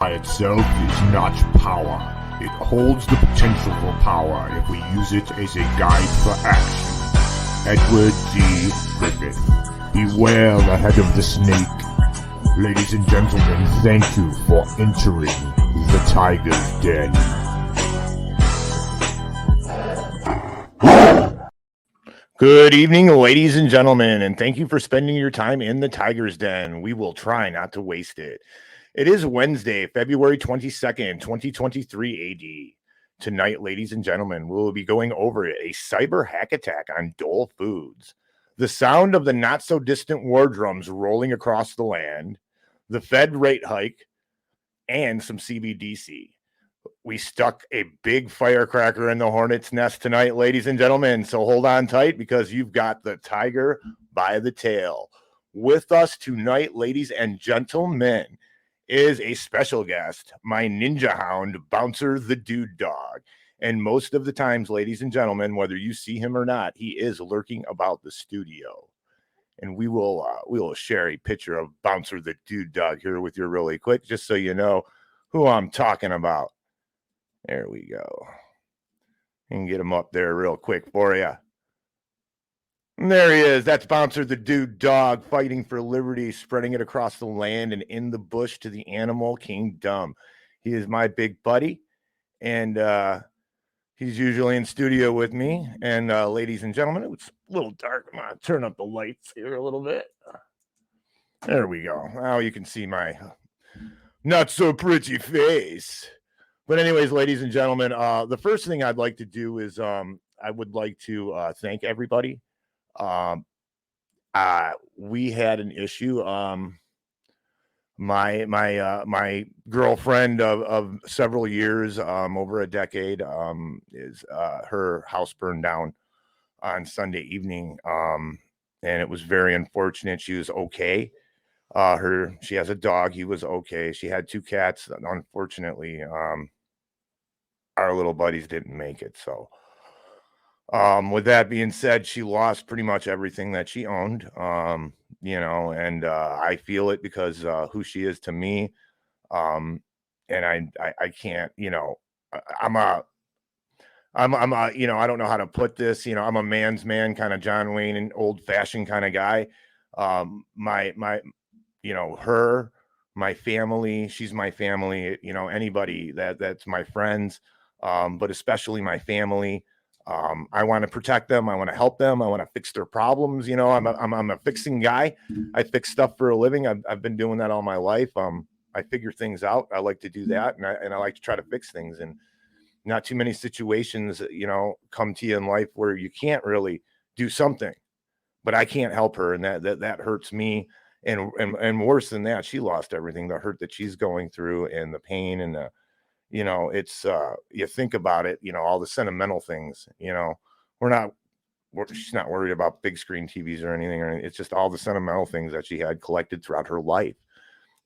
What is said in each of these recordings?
by itself is not power. It holds the potential for power if we use it as a guide for action. Edward G. Griffith. Beware the head of the snake. Ladies and gentlemen, thank you for entering the Tiger's Den. Good evening, ladies and gentlemen, and thank you for spending your time in the Tiger's Den. We will try not to waste it. It is Wednesday, February 22nd, 2023 AD. Tonight, ladies and gentlemen, we will be going over a cyber hack attack on Dole Foods, the sound of the not-so-distant war drums rolling across the land, the Fed rate hike, and some CBDC. We stuck a big firecracker in the hornet's nest tonight, ladies and gentlemen, so hold on tight because you've got the tiger by the tail. With us tonight, ladies and gentlemen, is a special guest, my ninja hound, Bouncer the Dude Dog. And most of the times, ladies and gentlemen, whether you see him or not, he is lurking about the studio. And we will share a picture of Bouncer the Dude Dog here with you really quick, just so you know who I'm talking about. There we go. You can get him up there real quick for you. And there he is. That's Bouncer the Dude Dog, fighting for liberty, spreading it across the land and in the bush to the animal kingdom. He is my big buddy, and he's usually in studio with me. And ladies and gentlemen, it's a little dark. I'm going to turn up the lights here a little bit. There we go. Now you can see my not so pretty face. But anyways, ladies and gentlemen, the first thing I'd like to do is I would like to thank everybody. We had an issue. My girlfriend of several years, over a decade, is her house burned down on Sunday evening, and it was very unfortunate. She was okay. She has a dog. He was okay. She had 2 cats. Unfortunately, our little buddies didn't make it. So, with that being said, she lost pretty much everything that she owned. And I feel it because who she is to me. And I can't, I'm a, I don't know how to put this, I'm a man's man, kind of John Wayne and old fashioned kind of guy. Her, my family, she's my family, anybody that's my friends, but especially my family. I want to protect them. I want to help them. I want to fix their problems. I'm a fixing guy. I fix stuff for a living. I've been doing that all my life. I figure things out. I like to do that. And I like to try to fix things, and not too many situations, come to you in life where you can't really do something, but I can't help her. And that hurts me. And worse than that, she lost everything, the hurt that she's going through and the pain and the, it's you think about it, all the sentimental things, she's not worried about big screen TVs or anything, it's just all the sentimental things that she had collected throughout her life,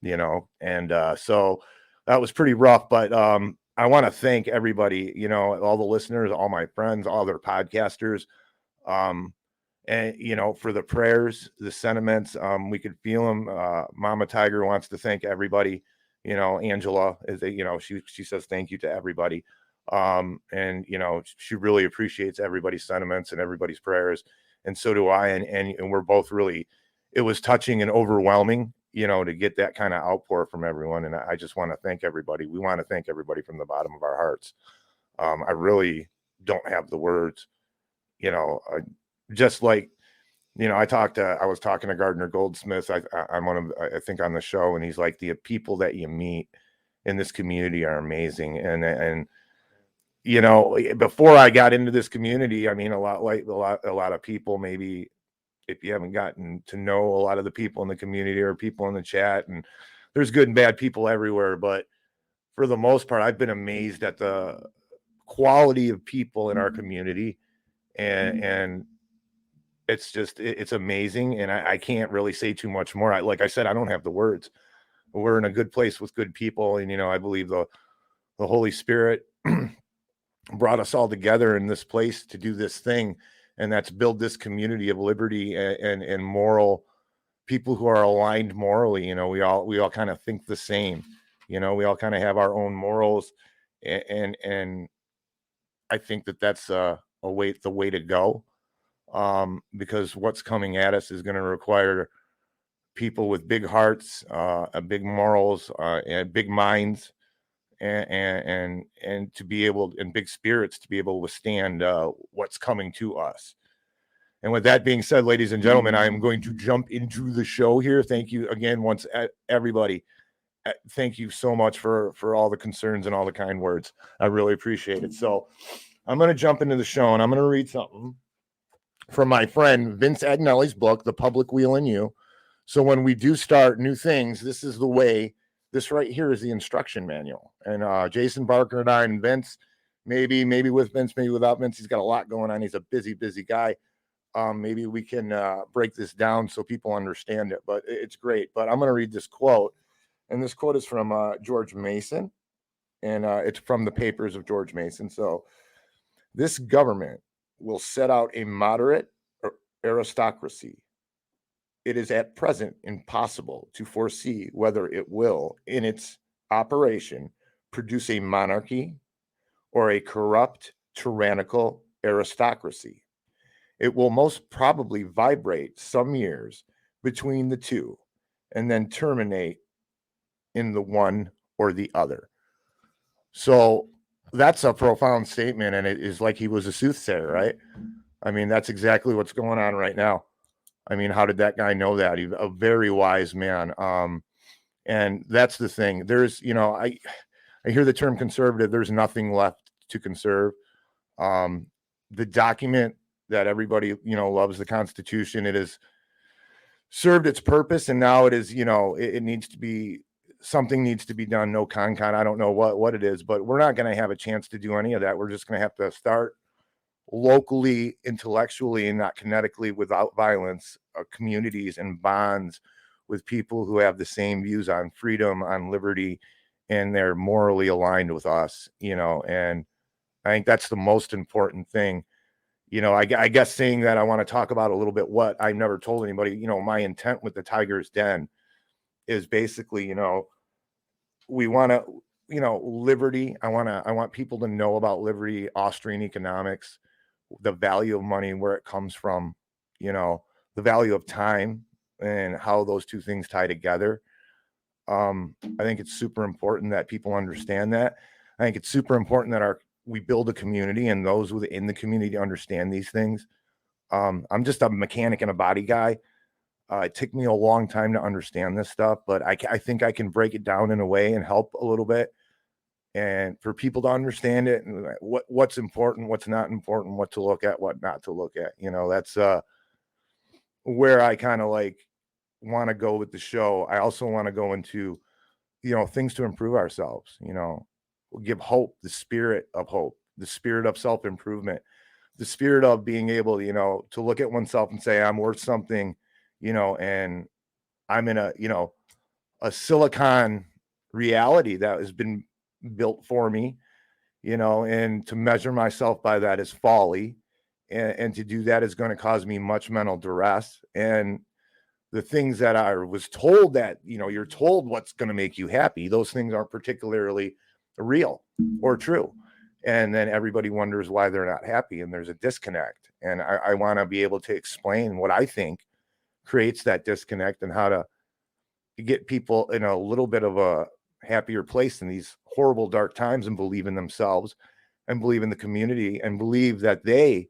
and so that was pretty rough. But I want to thank everybody, all the listeners, all my friends, all their podcasters, and for the prayers, the sentiments. We could feel them. Mama Tiger wants to thank everybody. Angela is she says thank you to everybody. And she really appreciates everybody's sentiments and everybody's prayers. And so do I. And we're both really, it was touching and overwhelming, to get that kind of outpour from everyone. And I just want to thank everybody. We want to thank everybody from the bottom of our hearts. I really don't have the words, just like, I was talking to Gardner Goldsmith I think on the show, and he's like, the people that you meet in this community are amazing. And before I got into this community, I mean, a lot of people, maybe if you haven't gotten to know a lot of the people in the community or people in the chat, and there's good and bad people everywhere, but for the most part, I've been amazed at the quality of people in our community, and it's amazing. And I can't really say too much more. Like I said, I don't have the words. We're in a good place with good people. And, I believe the Holy Spirit brought us all together in this place to do this thing. And that's build this community of liberty and moral people who are aligned morally. We all kind of think the same. You know, we all kind of have our own morals, and I think that that's the way to go, because what's coming at us is going to require people with big hearts, big morals, and big minds, and to be able, and big spirits to be able to withstand what's coming to us. And with that being said, ladies and gentlemen, I am going to jump into the show here. Thank you again, once everybody. Thank you so much for all the concerns and all the kind words. I really appreciate it. So I'm going to jump into the show, and I'm going to read something from my friend Vince Agnelli's book, The Public Wheel and You. So when we do start new things, this is the way. This right here is the instruction manual. And Jason Barker and I and Vince, maybe with Vince, maybe without Vince, he's got a lot going on. He's a busy guy. Maybe we can break this down so people understand it, but it's great. But I'm going to read this quote, and this quote is from George Mason, and it's from the papers of George Mason. So this government will set out a moderate aristocracy. It is at present impossible to foresee whether it will, in its operation, produce a monarchy or a corrupt, tyrannical aristocracy. It will most probably vibrate some years between the two and then terminate in the one or the other. So that's a profound statement, and it is like he was a soothsayer, right? I mean, that's exactly what's going on right now. I mean, how did that guy know that? He's a very wise man. And that's the thing. There's, I hear the term conservative. There's nothing left to conserve. The document that everybody, loves, the Constitution, it has served its purpose, and now it is, it needs to be, something needs to be done. No con. I don't know what it is, but we're not going to have a chance to do any of that. We're just going to have to start locally, intellectually, and not kinetically, without violence, communities and bonds with people who have the same views on freedom, on liberty, and they're morally aligned with us, and I think that's the most important thing. I guess saying that, I want to talk about a little bit what I never told anybody. My intent with the Tiger's Den is basically, we want to, liberty. I want people to know about liberty, Austrian economics, the value of money, where it comes from, the value of time, and how those two things tie together. I think it's super important that people understand that. I think it's super important that we build a community, and those within the community understand these things. I'm just a mechanic and a body guy. It took me a long time to understand this stuff, but I think I can break it down in a way and help a little bit, and for people to understand it, and what's important, what's not important, what to look at, what not to look at. That's where I kind of want to go with the show. I also want to go into, things to improve ourselves, give hope, the spirit of hope, the spirit of self-improvement, the spirit of being able, to look at oneself and say, I'm worth something, and I'm in a silicon reality that has been built for me, and to measure myself by that is folly. And to do that is going to cause me much mental duress. And the things that I was told that, you're told what's going to make you happy, those things aren't particularly real or true. And then everybody wonders why they're not happy, and there's a disconnect. And I want to be able to explain what I think creates that disconnect, and how to get people in a little bit of a happier place in these horrible, dark times, and believe in themselves, and believe in the community, and believe that they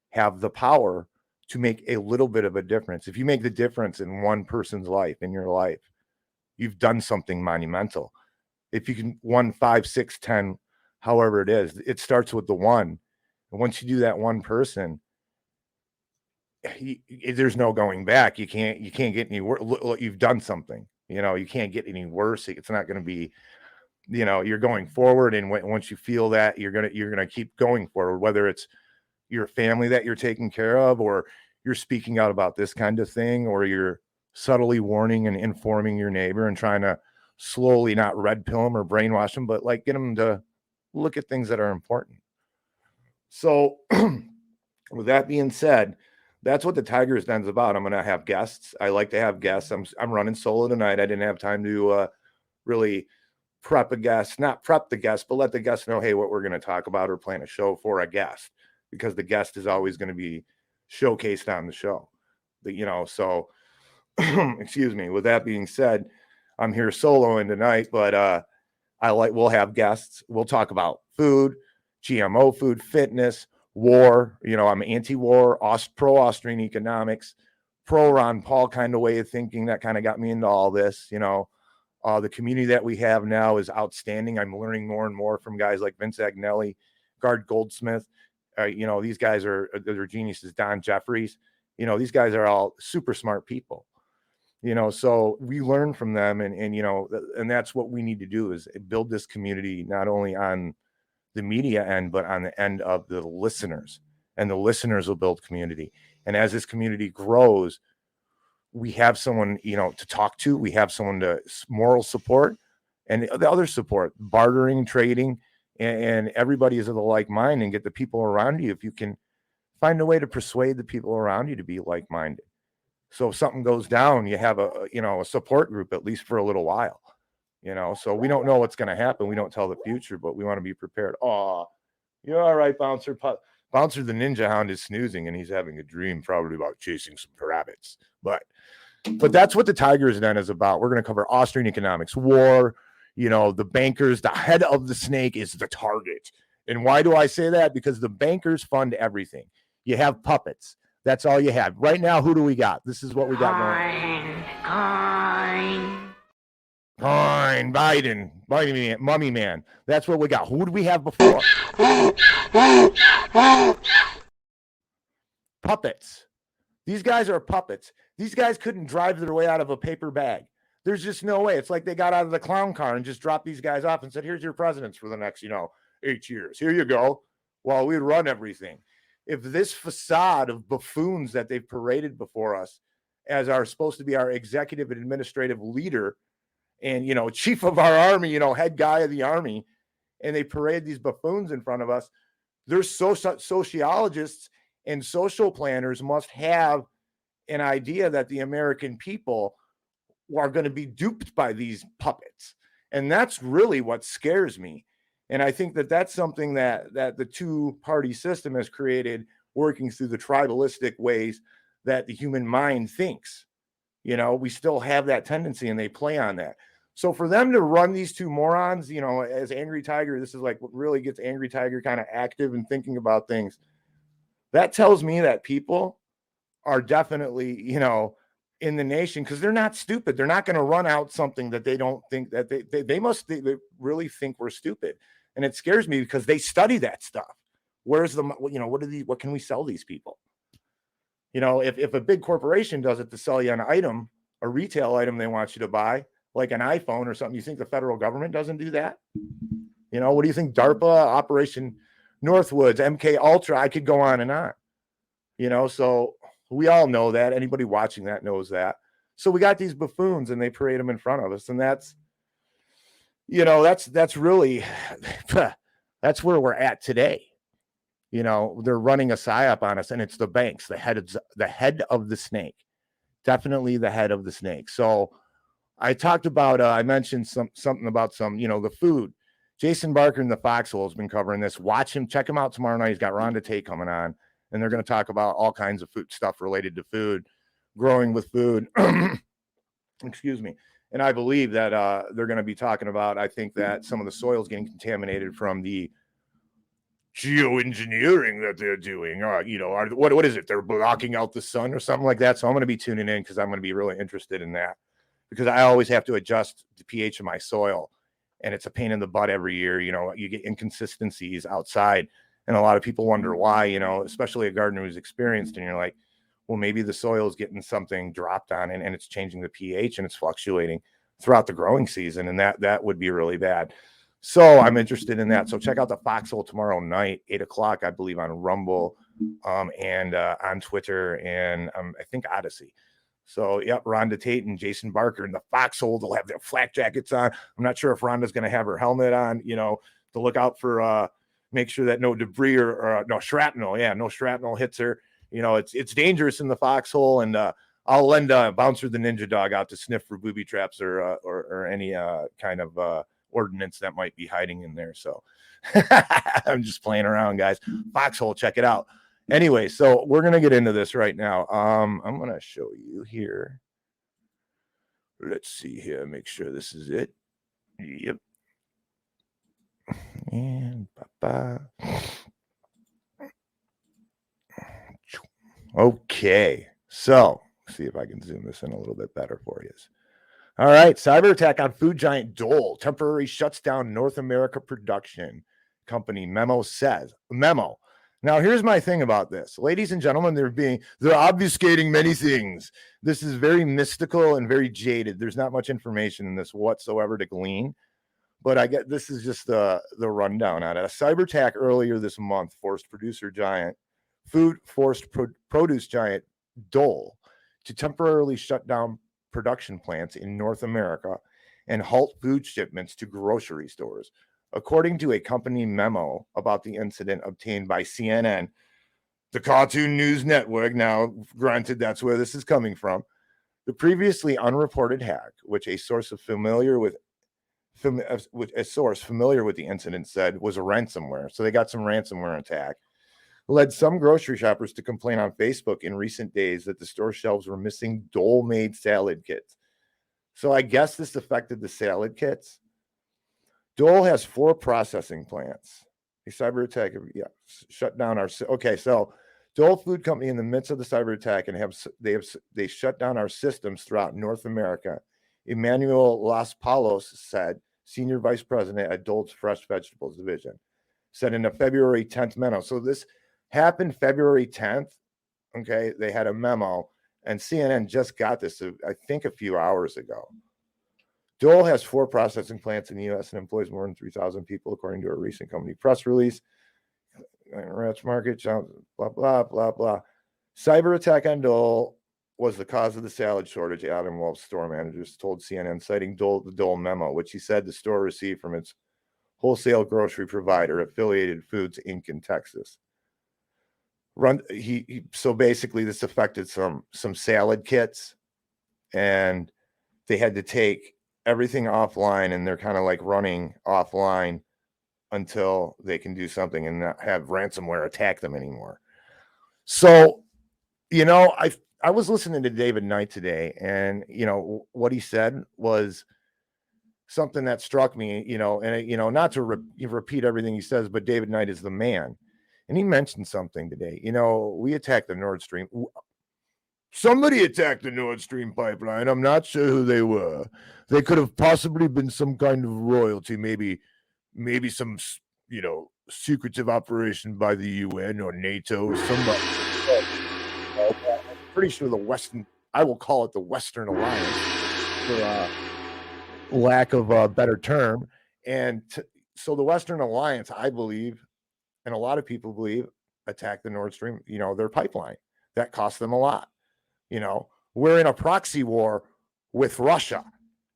have the power to make a little bit of a difference. If you make the difference in one person's life, in your life, you've done something monumental. If you can 1, 5, 6, 10, however it is, it starts with the one. And once you do that one person, there's no going back. You can't get any worse. You've done something, you can't get any worse. It's not going to be, you're going forward. And once you feel that, you're going to keep going forward, whether it's your family that you're taking care of, or you're speaking out about this kind of thing, or you're subtly warning and informing your neighbor and trying to slowly, not red pill them or brainwash them, but get them to look at things that are important. So with that being said, that's what the Tiger's Den's about. I'm going to have guests. I like to have guests. I'm running solo tonight. I didn't have time to really prep a guest, not prep the guest, but let the guest know, hey, what we're going to talk about or plan a show for a guest, because the guest is always going to be showcased on the show. So excuse me. With that being said, I'm here soloing tonight, but we'll have guests. We'll talk about food, GMO food, fitness, war. I'm anti-war, pro-Austrian economics, pro-Ron Paul kind of way of thinking that kind of got me into all this. The community that we have now is outstanding. I'm learning more and more from guys like Vince Agnelli, Gard Goldsmith. These guys they're geniuses. Don Jeffries. These guys are all super smart people. So we learn from them, and that's what we need to do, is build this community, not only on the media end, but on the end of the listeners, and the listeners will build community. And as this community grows, we have someone, to talk to, we have someone to moral support and the other support, bartering, trading, and everybody is of the like mind, and get the people around you. If you can find a way to persuade the people around you to be like-minded. So if something goes down, you have a support group, at least for a little while, so we don't know what's going to happen. We don't tell the future, but we want to be prepared. Oh, you're all right, Bouncer. Bouncer the Ninja Hound is snoozing, and he's having a dream probably about chasing some rabbits. But that's what the Tigers Den is about. We're going to cover Austrian economics, war, the bankers. The head of the snake is the target. And why do I say that? Because the bankers fund everything. You have puppets. That's all you have. Right now, who do we got? This is what we got going. Fine. Biden, mummy man. That's what we got. Who did we have before? Puppets. These guys are puppets. These guys couldn't drive their way out of a paper bag. There's just no way. It's like they got out of the clown car and just dropped these guys off and said, here's your presidents for the next, 8 years. Here you go. Well, we run everything. If this facade of buffoons that they've paraded before us as supposed to be our executive and administrative leader and, chief of our army, head guy of the army, and they parade these buffoons in front of us, there's sociologists and social planners must have an idea that the American people are going to be duped by these puppets. And that's really what scares me. And I think that that's something that the two-party system has created, working through the tribalistic ways that the human mind thinks. We still have that tendency, and they play on that. So for them to run these two morons, as Angry Tiger, this is like what really gets Angry Tiger kind of active and thinking about things. That tells me that people are definitely, in the nation, because they're not stupid. They're not going to run out something that they don't think that they really think we're stupid. And it scares me because they study that stuff. Where's what can we sell these people? If a big corporation does it to sell you an item, a retail item they want you to buy, like an iPhone or something, you think the federal government doesn't do that? What do you think? DARPA, Operation Northwoods, MK Ultra, I could go on and on. So we all know that. Anybody watching that knows that. So we got these buffoons, and they parade them in front of us, and that's really that's where we're at today. They're running a psyop on us, and it's the banks, the head of the snake, definitely the head of the snake. So I talked about, I mentioned something about the food. Jason Barker in the Foxhole has been covering this. Watch him, check him out tomorrow night. He's got Rhonda Tate coming on, and they're going to talk about all kinds of food stuff related to food, growing with food. Excuse me. And I believe that they're going to be talking about, I think that some of the soil is getting contaminated from the geoengineering that they're doing. What is it? They're blocking out the sun or something like that. So I'm going to be tuning in, because I'm going to be really interested in that, because I always have to adjust the pH of my soil, and it's a pain in the butt every year. You get inconsistencies outside, and a lot of people wonder why, especially a gardener who's experienced, and you're like, well, maybe the soil is getting something dropped on it, and it's changing the pH, and it's fluctuating throughout the growing season. And that would be really bad. So I'm interested in that. So check out the Foxhole tomorrow night, 8:00, I believe, on Rumble, and on Twitter, and I think Odyssey. So, yep, Rhonda Tate and Jason Barker in the Foxhole. They'll have their flak jackets on. I'm not sure if Rhonda's going to have her helmet on, to look out for, make sure that no debris or no shrapnel. Yeah, no shrapnel hits her. It's dangerous in the Foxhole, and I'll lend Bouncer the Ninja Dog out to sniff for booby traps or any kind of ordinance that might be hiding in there. So I'm just playing around, guys. Foxhole, check it out. Anyway, so we're going to get into this right now. I'm going to show you here. Let's see here. Make sure this is it. Yep. And okay. So see if I can zoom this in a little bit better for you. All right. Cyber attack on food giant Dole temporarily shuts down North America production company. Memo says. Memo. Now, here's my thing about this. Ladies and gentlemen, they're obfuscating many things. This is very mystical and very jaded. There's not much information in this whatsoever to glean. But I get this is just the rundown on it. A cyber attack earlier this month forced produce giant Dole to temporarily shut down production plants in North America and halt food shipments to grocery stores. According to a company memo about the incident obtained by CNN, the Cartoon News Network, now granted that's where this is coming from, the previously unreported hack, which a source familiar with the incident said was a ransomware. So they got some ransomware attack. Led some grocery shoppers to complain on Facebook in recent days that the store shelves were missing Dole-made salad kits. So I guess this affected the salad kits. Dole has 4 processing plants. A cyber attack, shut down our. Okay, so Dole Food Company in the midst of the cyber attack and they shut down our systems throughout North America. Emmanuel Las Palos said, senior vice president at Dole's Fresh Vegetables Division, said in a February 10th memo. So this happened February 10th. Okay, they had a memo, and CNN just got this, I think, a few hours ago. Dole has 4 processing plants in the U.S. and employs more than 3,000 people, according to a recent company press release. Rats Market, blah, blah, blah, blah. Cyber attack on Dole was the cause of the salad shortage, Adam Wolf, store managers, told CNN, citing the Dole memo, which he said the store received from its wholesale grocery provider, Affiliated Foods, Inc. in Texas. So basically this affected some salad kits, and they had to take everything offline, and they're kind of like running offline until they can do something and not have ransomware attack them anymore. So, I was listening to David Knight today, and what he said was something that struck me, and not to repeat everything he says, but David Knight is the man. And he mentioned something today. We attacked the Nord Stream. Somebody attacked the Nord Stream pipeline. I'm not sure who they were. They could have possibly been some kind of royalty, maybe some, secretive operation by the UN or NATO. Somebody. I'm pretty sure I will call it the Western Alliance, for lack of a better term. And so the Western Alliance, I believe, and a lot of people believe, attacked the Nord Stream, their pipeline. That cost them a lot. We're in a proxy war with Russia.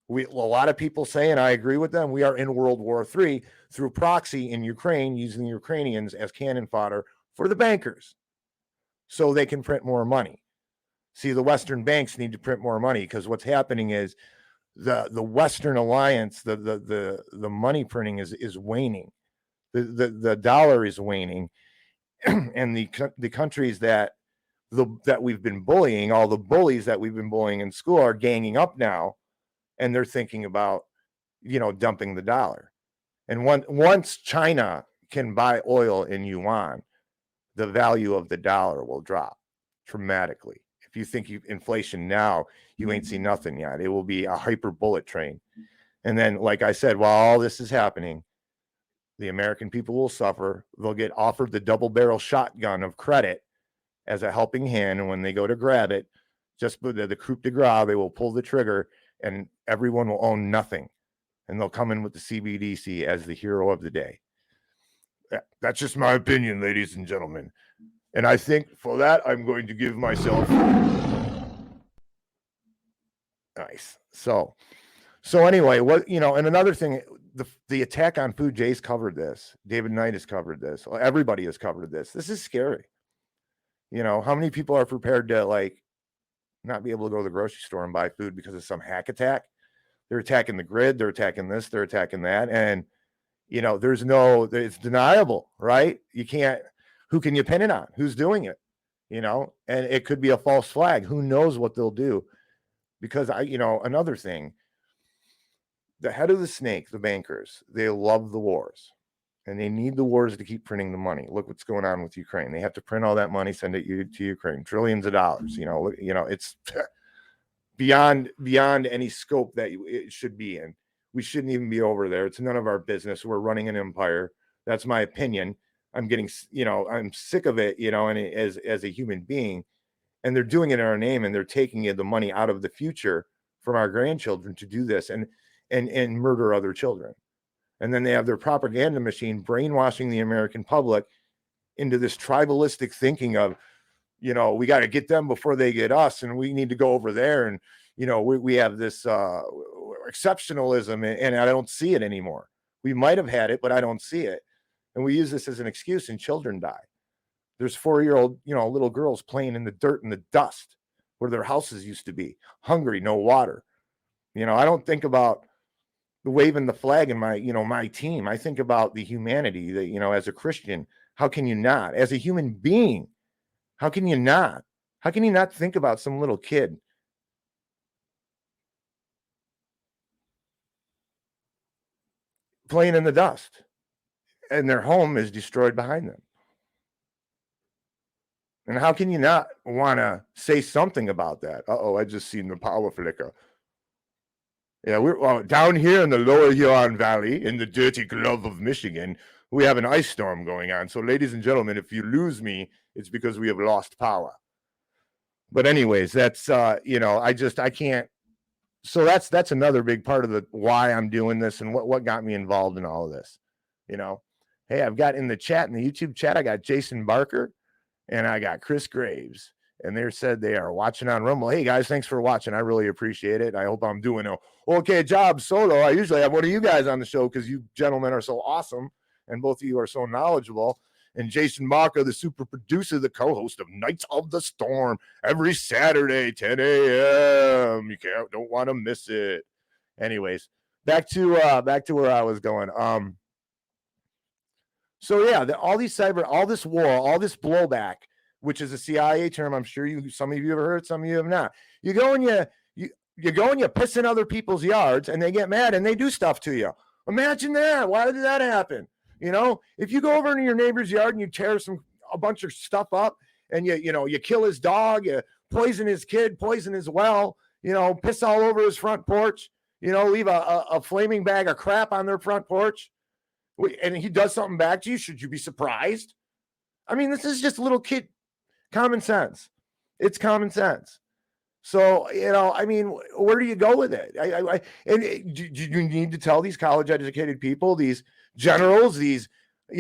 A lot of people say, and I agree with them, we are in World War III through proxy in Ukraine, using the Ukrainians as cannon fodder for the bankers so they can print more money. See, the Western banks need to print more money, because what's happening is the Western Alliance, the money printing is waning. The dollar is waning, and the countries that we've been bullying, all the bullies that we've been bullying in school, are ganging up now, and they're thinking about, dumping the dollar. And once China can buy oil in yuan, the value of the dollar will drop dramatically. If you think inflation now, you ain't seen nothing yet. It will be a hyper bullet train. And then, like I said, while all this is happening, the American people will suffer. They'll get offered the double barrel shotgun of credit as a helping hand, and when they go to grab it, just the coup de grace, they will pull the trigger, and everyone will own nothing, and they'll come in with the CBDC as the hero of the day. That's just my opinion, ladies and gentlemen, and I think for that I'm going to give myself nice. So anyway, and another thing, the attack on food, Jay's covered this, David Knight has covered this, everybody has covered this. This is scary. How many people are prepared to not be able to go to the grocery store and buy food because of some hack attack? They're attacking the grid. They're attacking this. They're attacking that. And, it's deniable, right? You can't, who can you pin it on? Who's doing it? And it could be a false flag. Who knows what they'll do? Because another thing, the head of the snake, the bankers, they love the wars. And they need the wars to keep printing the money. Look what's going on with Ukraine. They have to print all that money, send it to Ukraine, trillions of dollars. It's beyond any scope that it should be in. We shouldn't even be over there. It's none of our business. We're running an empire. That's my opinion. I'm getting, I'm sick of it, and as a human being, and they're doing it in our name, and they're taking the money out of the future from our grandchildren to do this and murder other children. And then they have their propaganda machine brainwashing the American public into this tribalistic thinking of, we got to get them before they get us, and we need to go over there. And, we have this exceptionalism, and I don't see it anymore. We might have had it, but I don't see it. And we use this as an excuse, and children die. There's 4-year-old, little girls playing in the dirt and the dust where their houses used to be, hungry, no water. I don't think about the waving the flag in my, my team. I think about the humanity that, as a Christian, how can you not? As a human being, how can you not? How can you not think about some little kid playing in the dust and their home is destroyed behind them? And how can you not want to say something about that? I just seen the power flicker. Yeah, we're down here in the lower Huron Valley in the dirty glove of Michigan. We have an ice storm going on. So, ladies and gentlemen, if you lose me, it's because we have lost power. But anyways, that's, I can't. So that's another big part of why I'm doing this and what got me involved in all of this. Hey, I've got in the chat, in the YouTube chat, I got Jason Barker and I got Chris Graves. And they said they are watching on Rumble. Hey, guys, thanks for watching. I really appreciate it. I hope I'm doing an okay job solo. I usually have one of you guys on the show because you gentlemen are so awesome and both of you are so knowledgeable. And Jason Barker, the super producer, the co-host of Knights of the Storm, every Saturday, 10 a.m. You don't want to miss it. Anyways, back to where I was going. So yeah, all this war, all this blowback, which is a CIA term. I'm sure some of you have heard, some of you have not. You go and you piss in other people's yards and they get mad and they do stuff to you. Imagine that. Why did that happen? If you go over into your neighbor's yard and you tear a bunch of stuff up and you kill his dog, you poison his kid, poison his well, piss all over his front porch, leave a flaming bag of crap on their front porch, and he does something back to you, should you be surprised? I mean, this is just a little kid common sense. It's common sense. So, where do you go with it? Do you need to tell these college educated people, these generals, these,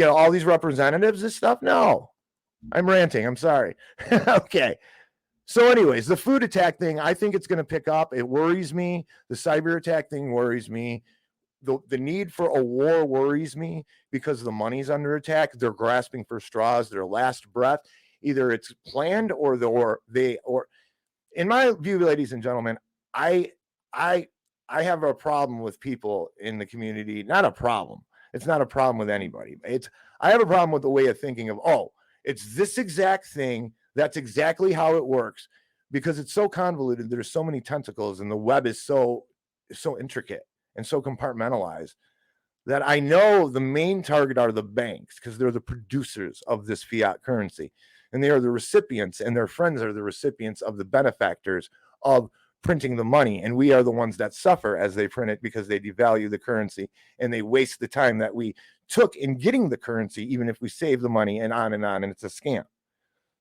all these representatives, this stuff? No, I'm ranting. I'm sorry. Okay. So anyways, the food attack thing, I think it's going to pick up. It worries me. The cyber attack thing worries me. The need for a war worries me because the money's under attack. They're grasping for straws, their last breath. Either it's planned or in my view, ladies and gentlemen, I have a problem with people in the community. Not a problem. It's not a problem with anybody. I have a problem with the way of thinking of, it's this exact thing. That's exactly how it works, because it's so convoluted. There's so many tentacles and the web is so intricate and so compartmentalized that I know the main target are the banks, because they're the producers of this fiat currency. And they are the recipients, and their friends are the recipients of the benefactors of printing the money. And we are the ones that suffer as they print it, because they devalue the currency and they waste the time that we took in getting the currency, even if we save the money, and on. And it's a scam.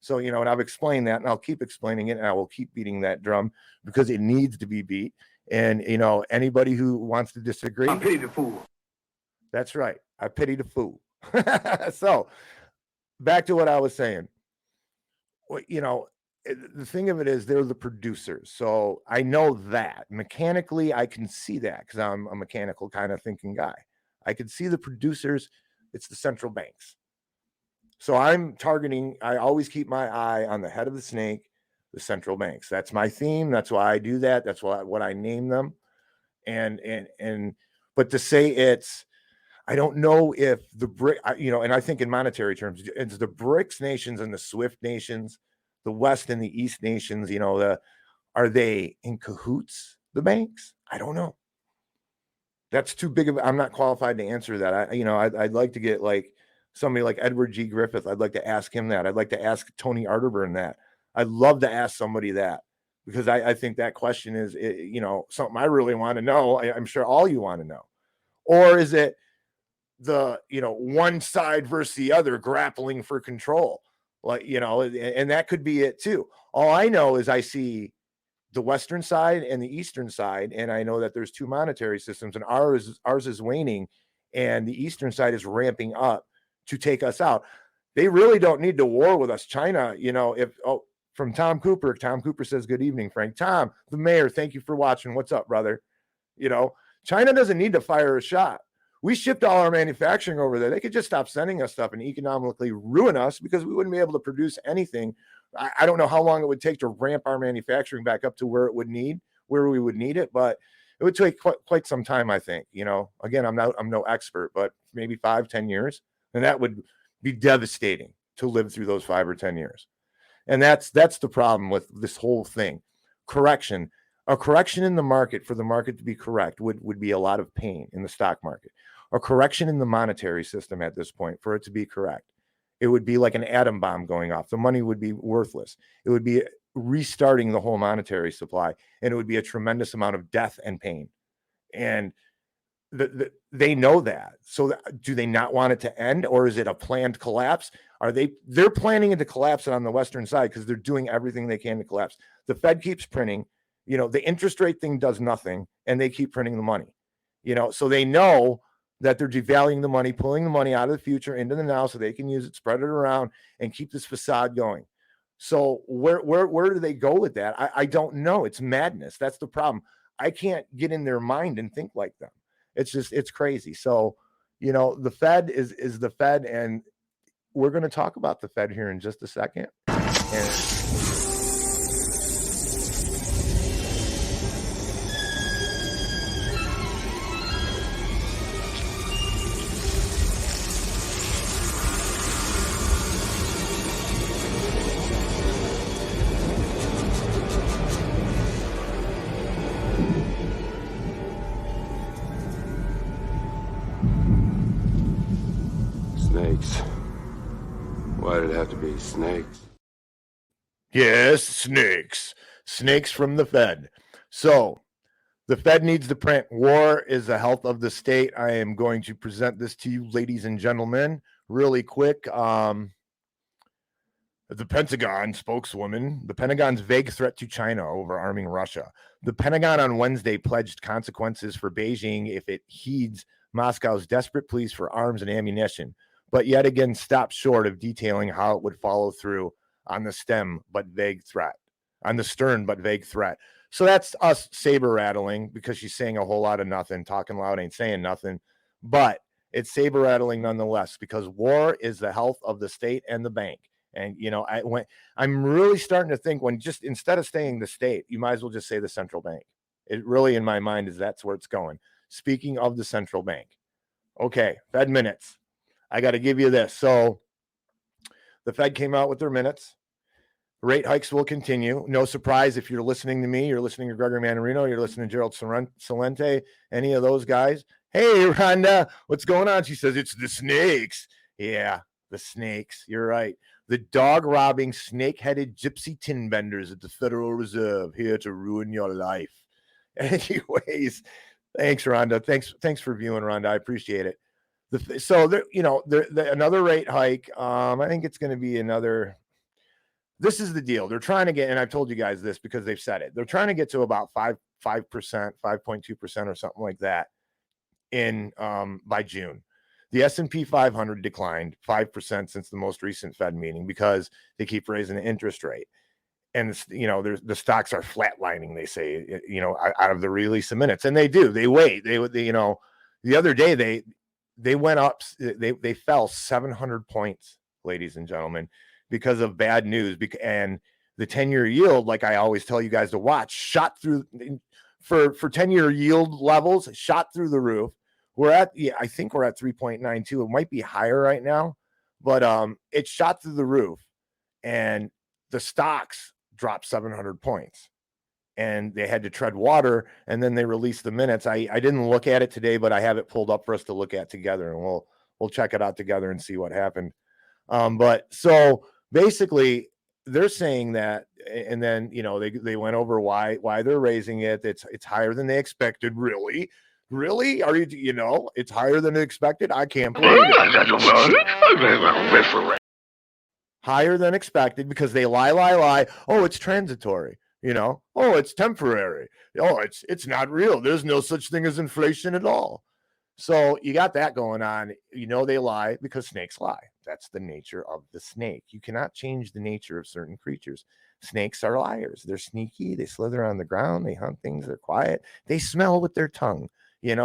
So, and I've explained that, and I'll keep explaining it, and I will keep beating that drum because it needs to be beat. And, anybody who wants to disagree, I pity the fool. That's right. I pity the fool. So back to what I was saying. The thing of it is, they're the producers. So I know that mechanically I can see that, because I'm a mechanical kind of thinking guy. I can see the producers. It's the central banks. So I'm targeting, I always keep my eye on the head of the snake, the central banks. That's my theme. That's why I do that. That's what I name them. But to say it's, I don't know if the and I think in monetary terms, it's the BRICS nations and the SWIFT nations, the West and the East nations, are they in cahoots, the banks? I don't know. That's too big of, I'm not qualified to answer that. I'd like to get like somebody like Edward G. Griffith. I'd like to ask him that. I'd like to ask Tony Arterburn that. I'd love to ask somebody that, because I think that question is, something I really want to know. I'm sure all you want to know. Or is it the, one side versus the other grappling for control? And that could be it too. All I know is I see the Western side and the Eastern side, and I know that there's two monetary systems, and ours is waning, and the Eastern side is ramping up to take us out. They really don't need to war with us. China, from Tom Cooper says, good evening, Frank. Tom, the mayor, thank you for watching. What's up, brother? China doesn't need to fire a shot. We shipped all our manufacturing over there. They could just stop sending us stuff and economically ruin us, because we wouldn't be able to produce anything. I don't know how long it would take to ramp our manufacturing back up to where we would need it, but it would take quite some time, I think. Again, I'm no expert, but maybe 5-10 years, and that would be devastating to live through those 5 or 10 years. And that's the problem with this whole thing. A correction in the market, for the market to be correct, would be a lot of pain in the stock market. A correction in the monetary system at this point, for it to be correct, it would be like an atom bomb going off. The money would be worthless. It would be restarting the whole monetary supply, and it would be a tremendous amount of death and pain. And they know that. So do they not want it to end, or is it a planned collapse? They're planning it to collapse on the Western side, because they're doing everything they can to collapse. The Fed keeps printing. The interest rate thing does nothing, and they keep printing the money. So they know that they're devaluing the money, pulling the money out of the future into the now, so they can use it, spread it around, and keep this facade going. So where do they go with that? I don't know. It's madness. That's the problem. I can't get in their mind and think like them. It's crazy. So, the Fed is the Fed, and we're going to talk about the Fed here in just a second. Snakes. Why did it have to be snakes? Yes, snakes. Snakes from the Fed. So the Fed needs to print. War is the health of the state. I am going to present this to you, ladies and gentlemen, really quick. The Pentagon spokeswoman, the Pentagon's vague threat to China over arming Russia. The Pentagon on Wednesday pledged consequences for Beijing if it heeds Moscow's desperate pleas for arms and ammunition, but yet again stopped short of detailing how it would follow through on the stern but vague threat. So that's us saber rattling, because she's saying a whole lot of nothing. Talking loud ain't saying nothing, but it's saber rattling nonetheless, because war is the health of the state and the bank. And I'm really starting to think, when just instead of saying the state, you might as well just say the central bank. It really, in my mind, is that's where it's going. Speaking of the central bank, okay, Fed minutes. I got to give you this. So the Fed came out with their minutes. Rate hikes will continue. No surprise if you're listening to me, you're listening to Gregory Manarino, you're listening to Gerald Salente, any of those guys. Hey, Rhonda, what's going on? She says, it's the snakes. Yeah, the snakes. You're right. The dog-robbing, snake-headed gypsy tin benders at the Federal Reserve, here to ruin your life. Anyways, thanks, Rhonda. Thanks for viewing, Rhonda. I appreciate it. Another rate hike. I think it's going to be another. This is the deal. They're trying to get, and I've told you guys this because they've said it. They're trying to get to about 5%, 5.2% or something like that in by June. The S&P 500 declined 5% since the most recent Fed meeting, because they keep raising the interest rate. And, the stocks are flatlining, they say, out of the release of minutes. And they do. They wait. They the other day, they went up. They fell 700 points, ladies and gentlemen, because of bad news. And the 10-year yield, like I always tell you guys to watch, shot through for 10-year yield levels shot through the roof. I think we're at 3.92. It might be higher right now, but it shot through the roof, and the stocks dropped 700 points, and they had to tread water. And then they released the minutes. I didn't look at it today, but I have it pulled up for us to look at together, and we'll check it out together and see what happened. But so basically, they're saying that, and then they went over why they're raising it. It's higher than they expected. Really? Are you it's higher than expected? I can't believe it. Higher than expected because they lie. Oh, it's transitory. Oh, it's temporary. Oh, it's not real. There's no such thing as inflation at all. So you got that going on. They lie because snakes lie. That's the nature of the snake. You cannot change the nature of certain creatures. Snakes are liars. They're sneaky. They slither on the ground. They hunt things. They're quiet. They smell with their tongue.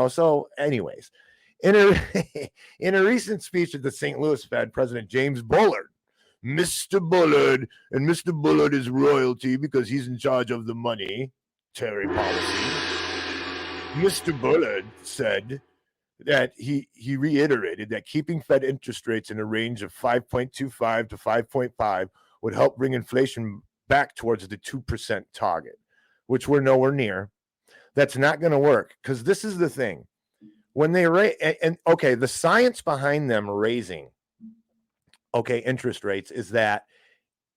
So anyways, in a recent speech at the St. Louis Fed, President James Bullard, Mr. Bullard, and Mr. Bullard is royalty because he's in charge of the monetary policy. Mr. Bullard said that he reiterated that keeping Fed interest rates in a range of 5.25 to 5.5 would help bring inflation back towards the 2% target, which we're nowhere near. That's not going to work because this is the thing. When they raise, the science behind them raising, interest rates is that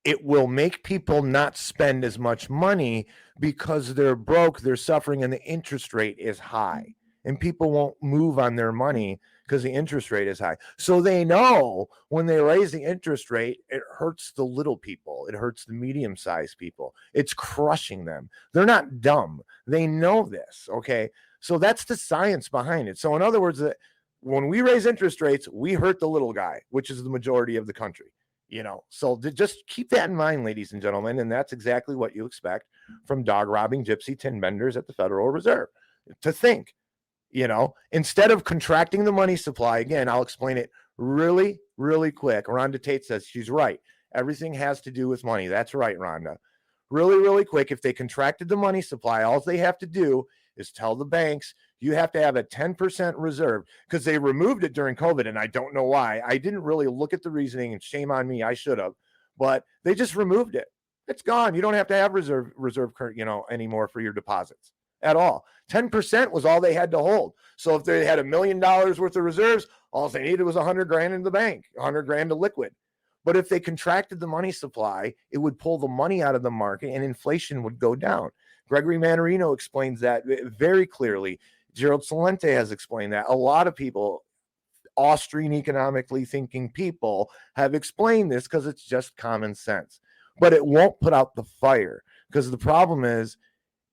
it will make people not spend as much money because they're broke, they're suffering, and the interest rate is high. And people won't move on their money because the interest rate is high. So they know when they raise the interest rate, it hurts the little people. It hurts the medium-sized people. It's crushing them. They're not dumb. They know this, okay? So that's the science behind it. So in other words, when we raise interest rates, we hurt the little guy, which is the majority of the country. So just keep that in mind, ladies and gentlemen, and that's exactly what you expect from dog-robbing gypsy tin benders at the Federal Reserve, to think. Instead of contracting the money supply, again, I'll explain it really, really quick. Rhonda Tate says she's right. Everything has to do with money. That's right, Rhonda. Really, really quick. If they contracted the money supply, all they have to do is tell the banks, you have to have a 10% reserve, because they removed it during COVID. And I don't know why. I didn't really look at the reasoning, and shame on me. I should have, but they just removed it. It's gone. You don't have to have reserve anymore for your deposits at all. 10% was all they had to hold. So if they had $1 million worth of reserves, all they needed was $100,000 in the bank, $100,000 to liquid. But if they contracted the money supply, it would pull the money out of the market and inflation would go down. Gregory Manarino explains that very clearly. Gerald Celente has explained that. A lot of people, Austrian economically thinking people, have explained this because it's just common sense. But it won't put out the fire, because the problem is,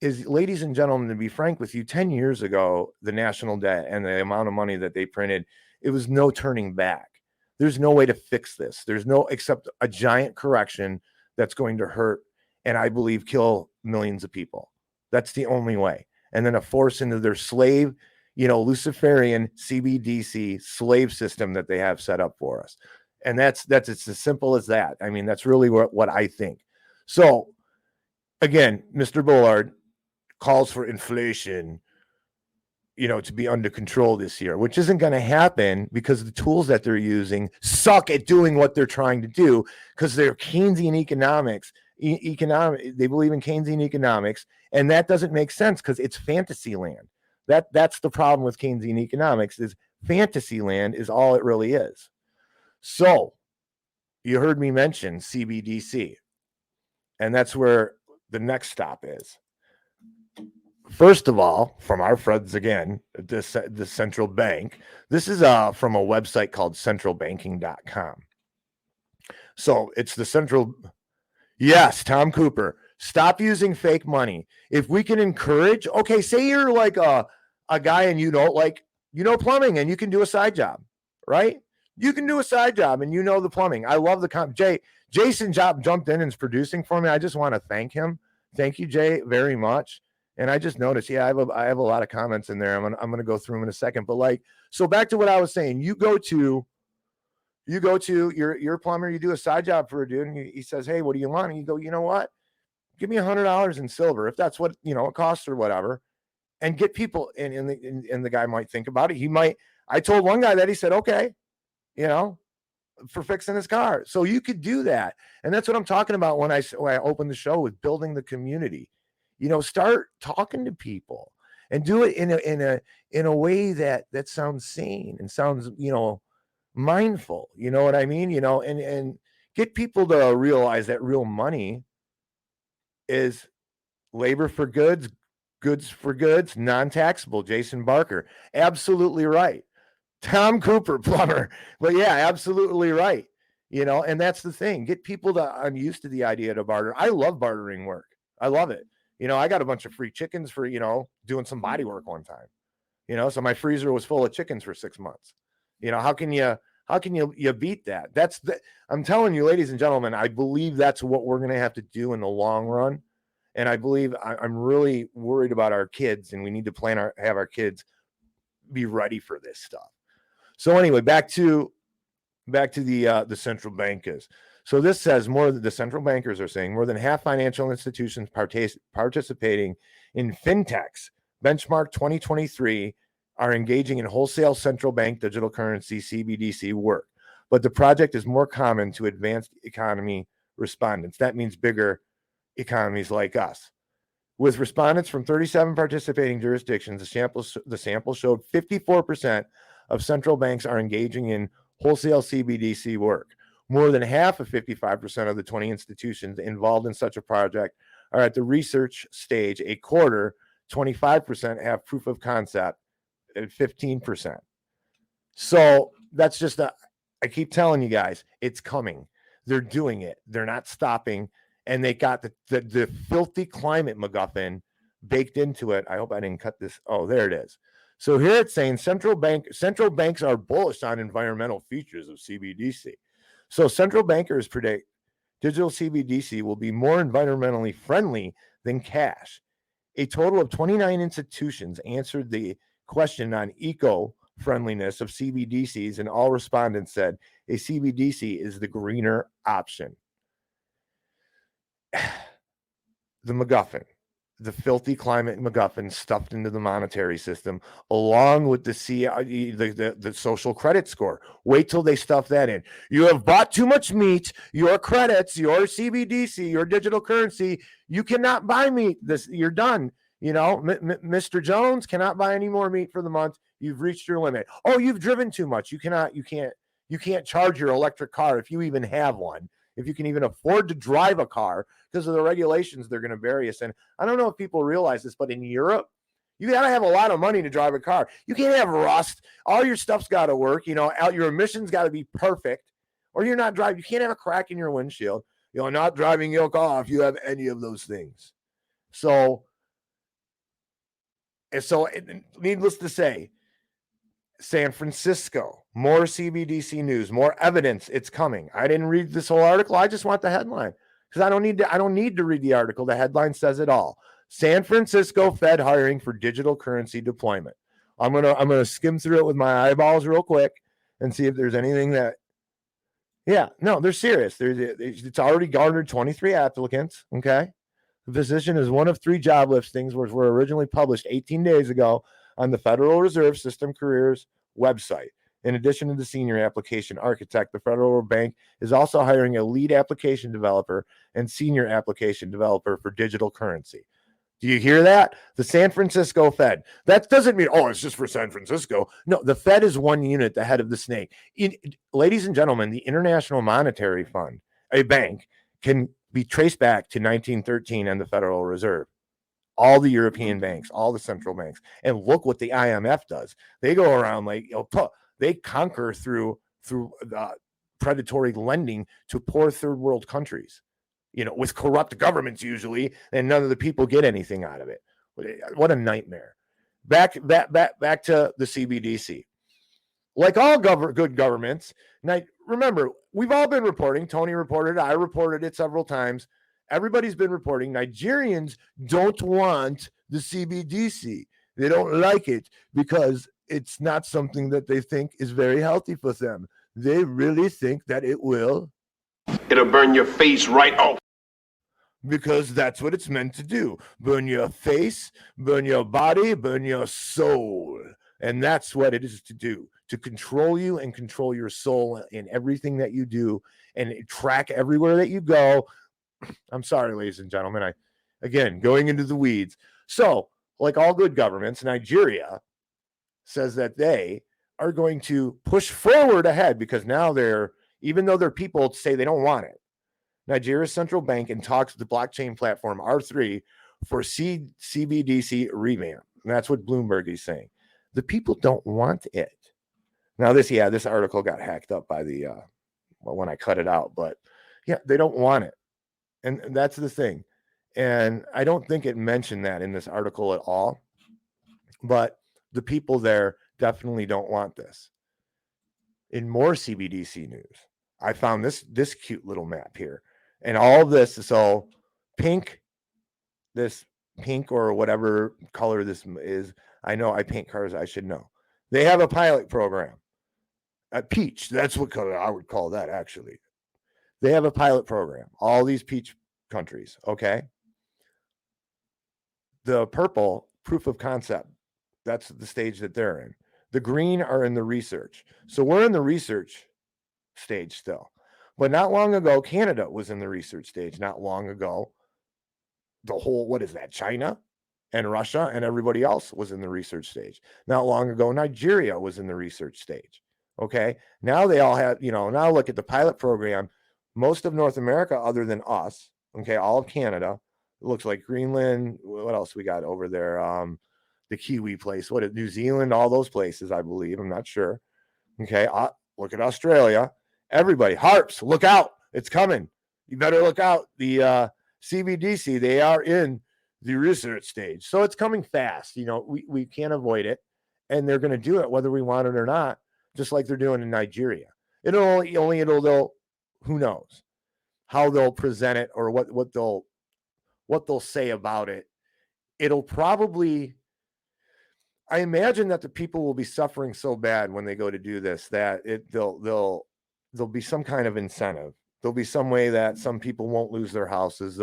ladies and gentlemen, to be frank with you, 10 years ago, the national debt and the amount of money that they printed, it was no turning back. There's no way to fix this. There's no, except a giant correction that's going to hurt and I believe kill millions of people. That's the only way. And then a force into their slave, Luciferian Cbdc slave system that they have set up for us. And it's as simple as that. I mean, that's really what I think. So again, Mr. Bullard calls for inflation, to be under control this year, which isn't going to happen because the tools that they're using suck at doing what they're trying to do, because they're Keynesian economics. They believe in Keynesian economics, and that doesn't make sense because it's fantasy land. That's the problem with Keynesian economics, is fantasy land is all it really is. So you heard me mention CBDC, and that's where the next stop is. First of all, from our friends again, the central bank, this is from a website called centralbanking.com. So it's the central. Yes, Tom Cooper, stop using fake money. If we can encourage, say you're like a guy and plumbing, and you can do a side job, right? You can do a side job and the plumbing. I love the Jason jumped in and is producing for me. I just want to thank him. Thank you, Jay, very much. And I just noticed, I have a lot of comments in there. I'm gonna go through them in a second. But so back to what I was saying. You go to your plumber, you do a side job for a dude, and he says, hey, what do you want? And you go, you know what? Give me $100 in silver, if that's what it costs or whatever. and get people. And the guy might think about it. I told one guy that, he said, okay, for fixing his car. So you could do that. And that's what I'm talking about when I opened the show with building the community. Start talking to people and do it in a way that sounds sane and sounds, mindful. You know what I mean? And get people to realize that real money is labor for goods, goods for goods, non-taxable. Jason Barker, absolutely right. Tom Cooper, plumber. But yeah, absolutely right. And that's the thing. Get people I'm used to the idea to barter. I love bartering work. I love it. I got a bunch of free chickens for, doing some body work one time. So my freezer was full of chickens for 6 months. How can you beat that? I'm telling you, ladies and gentlemen, I believe that's what we're going to have to do in the long run. And I believe I'm really worried about our kids, and we need to have our kids be ready for this stuff. So anyway, back to the central bankers. So this says the central bankers are saying more than half financial institutions participating in fintechs benchmark 2023 are engaging in wholesale central bank digital currency CBDC work. But the project is more common to advanced economy respondents. That means bigger economies like us. With respondents from 37 participating jurisdictions, the sample showed 54% of central banks are engaging in wholesale CBDC work. More than half of 55% of the 20 institutions involved in such a project are at the research stage. A quarter, 25%, have proof of concept, at 15%. So that's just I keep telling you guys, it's coming. They're doing it. They're not stopping. And they got the filthy climate MacGuffin baked into it. I hope I didn't cut this. Oh, there it is. So here it's saying central banks are bullish on environmental features of CBDC. So central bankers predict digital CBDC will be more environmentally friendly than cash. A total of 29 institutions answered the question on eco-friendliness of CBDCs, and all respondents said a CBDC is the greener option. The MacGuffin, the filthy climate MacGuffin stuffed into the monetary system, along with the social credit score. Wait till they stuff that in. You have bought too much meat. Your credits, your CBDC, your digital currency. You cannot buy meat. You're done. Mr. Jones cannot buy any more meat for the month. You've reached your limit. Oh, you've driven too much. You can't charge your electric car if you even have one. If you can even afford to drive a car, because of the regulations they're going to bury us in. I don't know if people realize this, but in Europe, you got to have a lot of money to drive a car. You can't have rust. All your stuff's got to work. Your emissions got to be perfect, or you're not driving. You can't have a crack in your windshield. You're not driving your car if you have any of those things. So needless to say, San Francisco, more CBDC news, more evidence. It's coming. I didn't read this whole article. I just want the headline, because I don't need to read the article. The headline says it all. San Francisco Fed hiring for digital currency deployment. I'm gonna skim through it with my eyeballs real quick and see if there's anything that. Yeah, no, they're serious. It's already garnered 23 applicants. Okay, the position is one of 3 job listings, which were originally published 18 days ago on the Federal Reserve System Careers website. In addition to the senior application architect, the Federal Bank is also hiring a lead application developer and senior application developer for digital currency. Do you hear that? The San Francisco Fed. That doesn't mean, it's just for San Francisco. No, the Fed is one unit, the head of the snake. Ladies and gentlemen, the International Monetary Fund, a bank, can be traced back to 1913 and the Federal Reserve. All the European banks, all the central banks. And look what the IMF does. They go around they conquer through predatory lending to poor third world countries, with corrupt governments usually, and none of the people get anything out of it. What a nightmare. Back to the CBDC. Like all good governments, now remember, we've all been reporting. Tony reported it. I reported it several times. Everybody's been reporting Nigerians don't want the CBDC. They don't like it because it's not something that they think is very healthy for them. They really think that it'll burn your face right off. because that's what it's meant to do. Burn your face, burn your body, burn your soul. And that's what it is to do, to control you and control your soul in everything that you do and track everywhere that you go. I'm sorry, ladies and gentlemen. Again, going into the weeds. So, like all good governments, Nigeria says that they are going to push forward ahead because now even though their people say they don't want it, Nigeria's central bank in talks with the blockchain platform R3 for CBDC revamp. And that's what Bloomberg is saying. The people don't want it. Now, this article got hacked up by when I cut it out, but yeah, they don't want it. And that's the thing. And I don't think it mentioned that in this article at all, but the people there definitely don't want this. In more CBDC news, I found this cute little map here. And all this, so this pink or whatever color this is, I know I paint cars, I should know. They have a pilot program. Peach, that's what color I would call that, actually. They have a pilot program, all these peach countries, okay? The purple, proof of concept, that's the stage that they're in. The green are in the research. So we're in the research stage still. But not long ago, Canada was in the research stage. Not long ago, the whole, what is that, China and Russia and everybody else was in the research stage. Not long ago, Nigeria was in the research stage. Okay. Now they all have, now look at the pilot program. Most of North America, other than us, okay, all of Canada, it looks like Greenland. What else we got over there? The Kiwi place, New Zealand, all those places, I believe. I'm not sure. Okay. Look at Australia. Everybody, harps, look out. It's coming. You better look out. The CBDC, they are in the research stage. So it's coming fast. We can't avoid it. And they're going to do it whether we want it or not, just like they're doing in Nigeria. They'll who knows how they'll present it or what they'll say about it. It'll probably, I imagine that the people will be suffering so bad when they go to do this that there'll be some kind of incentive. There'll be some way that some people won't lose their houses.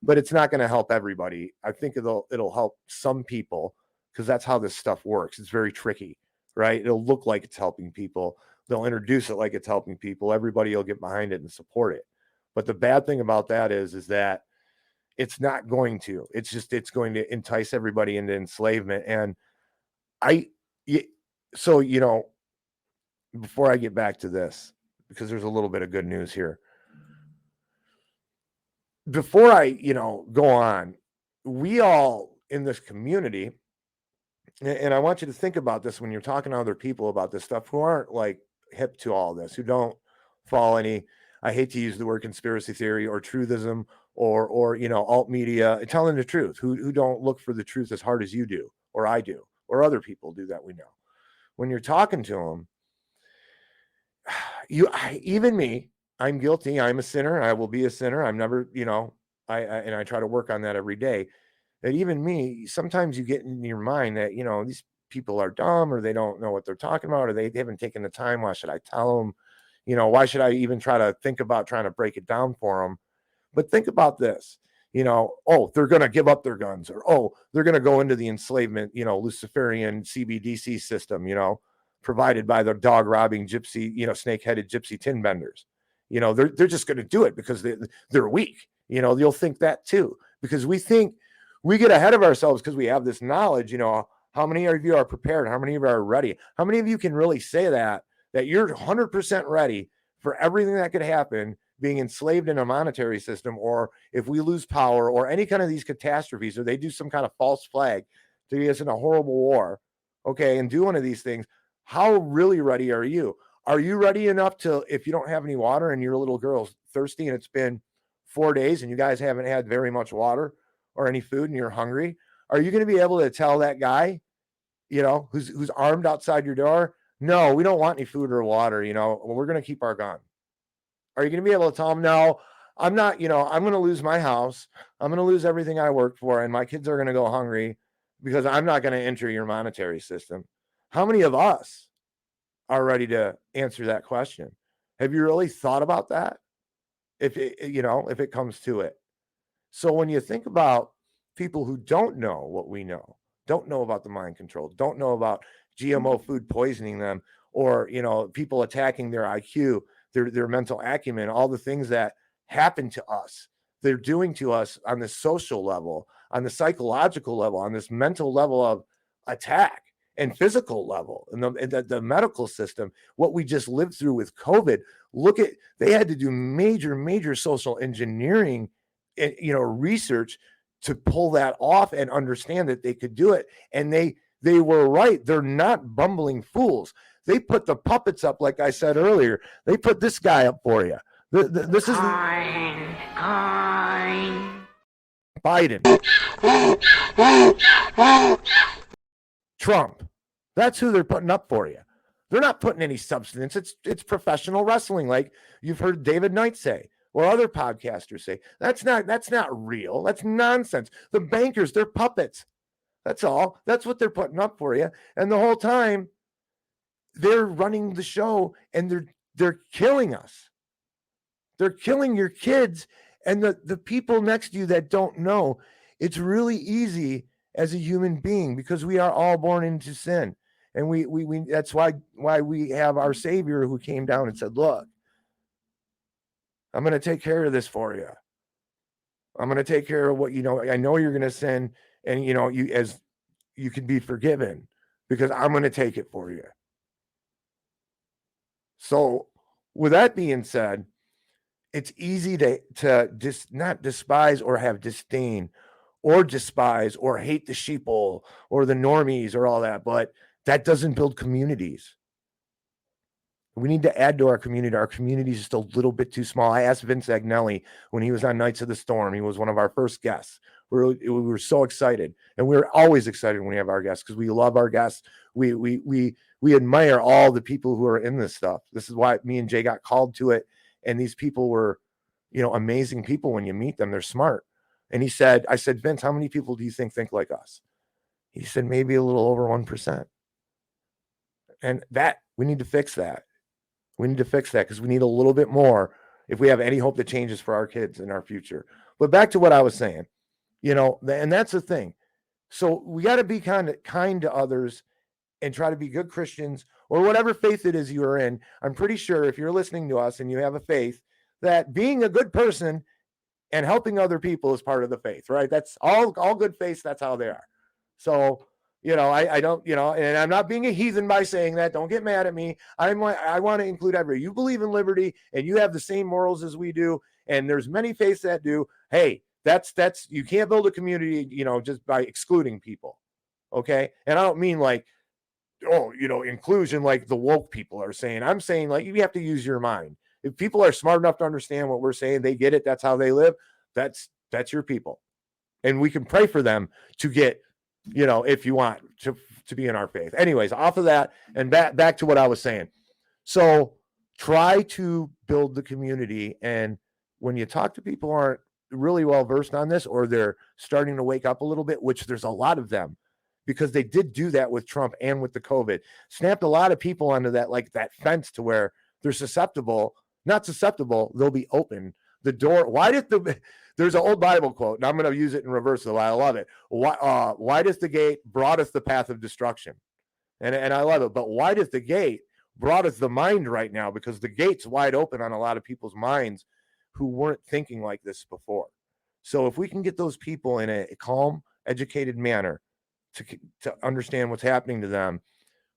But it's not going to help everybody. I think it'll help some people because that's how this stuff works. It's very tricky, right? It'll look like it's helping people. They'll introduce it like it's helping people. Everybody will get behind it and support it. But the bad thing about that is that it's not going to. It's going to entice everybody into enslavement. And before I get back to this, because there's a little bit of good news here. Before I, go on, we all in this community, and I want you to think about this when you're talking to other people about this stuff who aren't like hip to all this, who don't follow any, I hate to use the word conspiracy theory or truthism or alt media, telling the truth, who don't look for the truth as hard as you do, or I do, or other people do that we know. When you're talking to them, even me, I'm guilty. I'm a sinner. I will be a sinner. I'm never, I try to work on that every day. That even me, sometimes you get in your mind that, these people are dumb or they don't know what they're talking about or they haven't taken the time. Why should I tell them? Why should I even try to think about trying to break it down for them? But think about this, they're going to give up their guns or, they're going to go into the enslavement, Luciferian CBDC system, provided by the dog robbing gypsy, snake-headed gypsy tin benders. They're just going to do it because they're weak. You'll think that too, because we think we get ahead of ourselves because we have this knowledge. How many of you are prepared? How many of you are ready? How many of you can really say that you're 100% ready for everything that could happen, being enslaved in a monetary system, or if we lose power or any kind of these catastrophes, or they do some kind of false flag to get us in a horrible war, okay, and do one of these things. How really ready are you? Are you ready enough to, if you don't have any water and your little girl's thirsty and it's been 4 days and you guys haven't had very much water or any food and you're hungry, are you going to be able to tell that guy, who's armed outside your door, no, we don't want any food or water, we're going to keep our gun? Are you going to be able to tell him, no, I'm not, I'm going to lose my house. I'm going to lose everything I worked for and my kids are going to go hungry because I'm not going to enter your monetary system? How many of us are ready to answer that question? Have you really thought about that? If it comes to it. So when you think about people who don't know what we know, don't know about the mind control, don't know about GMO food poisoning them, or people attacking their IQ, their mental acumen, all the things that happen to us, they're doing to us on the social level, on the psychological level, on this mental level of attack and physical level, and the medical system, what we just lived through with COVID. They had to do major social engineering, research to pull that off and understand that they could do it. And they were right. They're not bumbling fools. They put the puppets up, like I said earlier. They put this guy up for you. This is Biden. Trump. That's who they're putting up for you. They're not putting any substance. It's professional wrestling, like you've heard David Knight say, or other podcasters say. That's not real. That's nonsense. The bankers, they're puppets. That's all. That's what they're putting up for you. And the whole time, they're running the show, and they're killing us. They're killing your kids and the people next to you that don't know. It's really easy as a human being, because we are all born into sin. And we that's why we have our Savior who came down and said, look, I'm going to take care of this for you. I'm going to take care of what, I know you're going to sin, and you can be forgiven, because I'm going to take it for you. So with that being said, it's easy to not despise or have disdain or despise or hate the sheeple or the normies or all that, but that doesn't build communities. We need to add to our community. Our community is just a little bit too small. I asked Vince Agnelli when he was on Knights of the Storm. He was one of our first guests. We were so excited, and we're always excited when we have our guests, because we love our guests. We admire all the people who are in this stuff. This is why me and Jay got called to it, and these people were, amazing people. When you meet them, they're smart. And I said, Vince, how many people do you think like us? He said, maybe a little over 1%. And we need to fix that. We need to fix that, because we need a little bit more if we have any hope that changes for our kids in our future. But back to what I was saying, and that's the thing. So we got to be kind to others and try to be good Christians, or whatever faith it is you are in. I'm pretty sure if you're listening to us and you have a faith, that being a good person and helping other people is part of the faith, right? That's all good faiths. That's how they are. So, I don't, and I'm not being a heathen by saying that. Don't get mad at me. I want to include everybody. You believe in liberty and you have the same morals as we do, and there's many faiths that do. Hey, that's you can't build a community, just by excluding people. Okay. And I don't mean like, inclusion like the woke people are saying. I'm saying, like, you have to use your mind. If people are smart enough to understand what we're saying, they get it. That's how they live. That's your people. And we can pray for them to get, if you want to be in our faith. Anyways, off of that and back to what I was saying. So try to build the community. And when you talk to people who aren't really well versed on this, or they're starting to wake up a little bit, which there's a lot of them, because they did do that with Trump and with the COVID, snapped a lot of people onto that, like that fence, to where they're not susceptible. They'll be open. The door. There's an old Bible quote, and I'm going to use it in reverse, though. I love it. Why does the gate broadeth the path of destruction? And I love it. But why does the gate broadeth the mind right now? Because the gate's wide open on a lot of people's minds who weren't thinking like this before. So if we can get those people in a calm, educated manner to understand what's happening to them,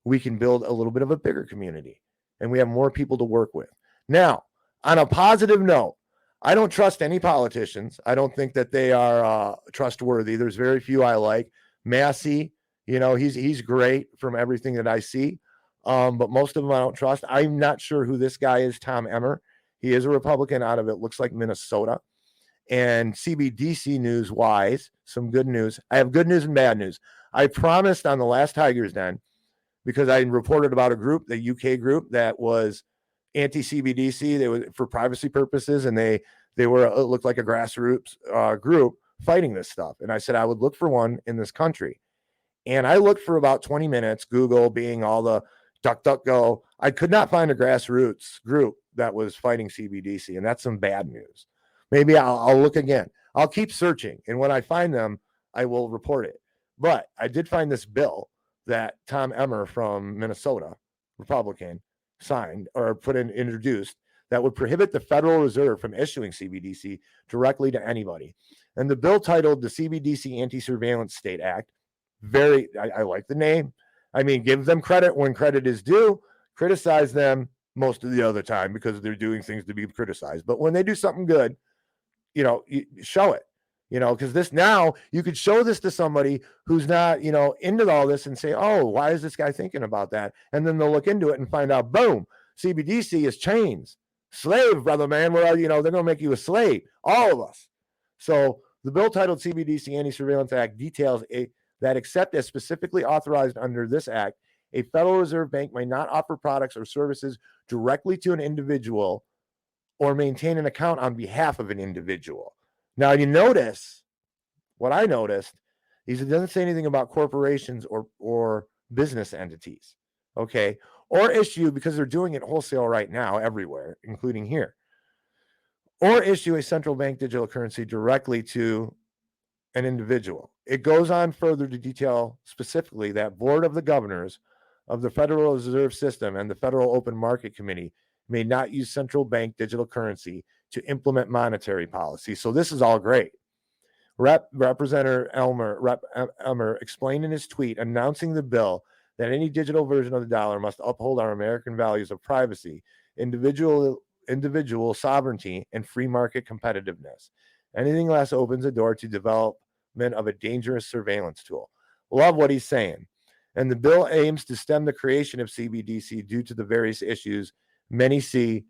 we can build a little bit of a bigger community, and we have more people to work with. Now, on a positive note, I don't trust any politicians. I don't think that they are trustworthy. There's very few I like. Massey, he's great from everything that I see, but most of them I don't trust. I'm not sure who this guy is, Tom Emmer. He is a Republican out of, it looks like, Minnesota. And CBDC news wise, some good news. I have good news and bad news. I promised on the last Tigers Den, because I reported about a group, the UK group, that was anti-CBDC. They were for privacy purposes, and they were, it looked like a grassroots group fighting this stuff. And I said I would look for one in this country. And I looked for about 20 minutes, Google being all the DuckDuckGo. I could not find a grassroots group that was fighting CBDC, and that's some bad news. Maybe I'll look again. I'll keep searching, and when I find them, I will report it. But I did find this bill that Tom Emmer from Minnesota, Republican, signed or introduced that would prohibit the Federal Reserve from issuing CBDC directly to anybody. And the bill titled the CBDC Anti-Surveillance State Act. I like the name. I mean, give them credit when credit is due. Criticize them most of the other time because they're doing things to be criticized. But when they do something good, you show it, because this now you could show this to somebody who's not, into all this and say, oh, why is this guy thinking about that? And then they'll look into it and find out, boom, CBDC is chains. Slave, brother, man. They're going to make you a slave, all of us. So the bill titled CBDC Anti-Surveillance Act details that except as specifically authorized under this act, a Federal Reserve Bank may not offer products or services directly to an individual or maintain an account on behalf of an individual. Now, you notice, what I noticed is it doesn't say anything about corporations or business entities, okay? Or issue, because they're doing it wholesale right now everywhere, including here, or issue a central bank digital currency directly to an individual. It goes on further to detail specifically that Board of the Governors of the Federal Reserve System and the Federal Open Market Committee may not use central bank digital currency to implement monetary policy. So this is all great. Representative Elmer explained in his tweet announcing the bill that any digital version of the dollar must uphold our American values of privacy, individual sovereignty, and free market competitiveness. Anything less opens the door to development of a dangerous surveillance tool. Love what he's saying. And the bill aims to stem the creation of CBDC due to the various issues many see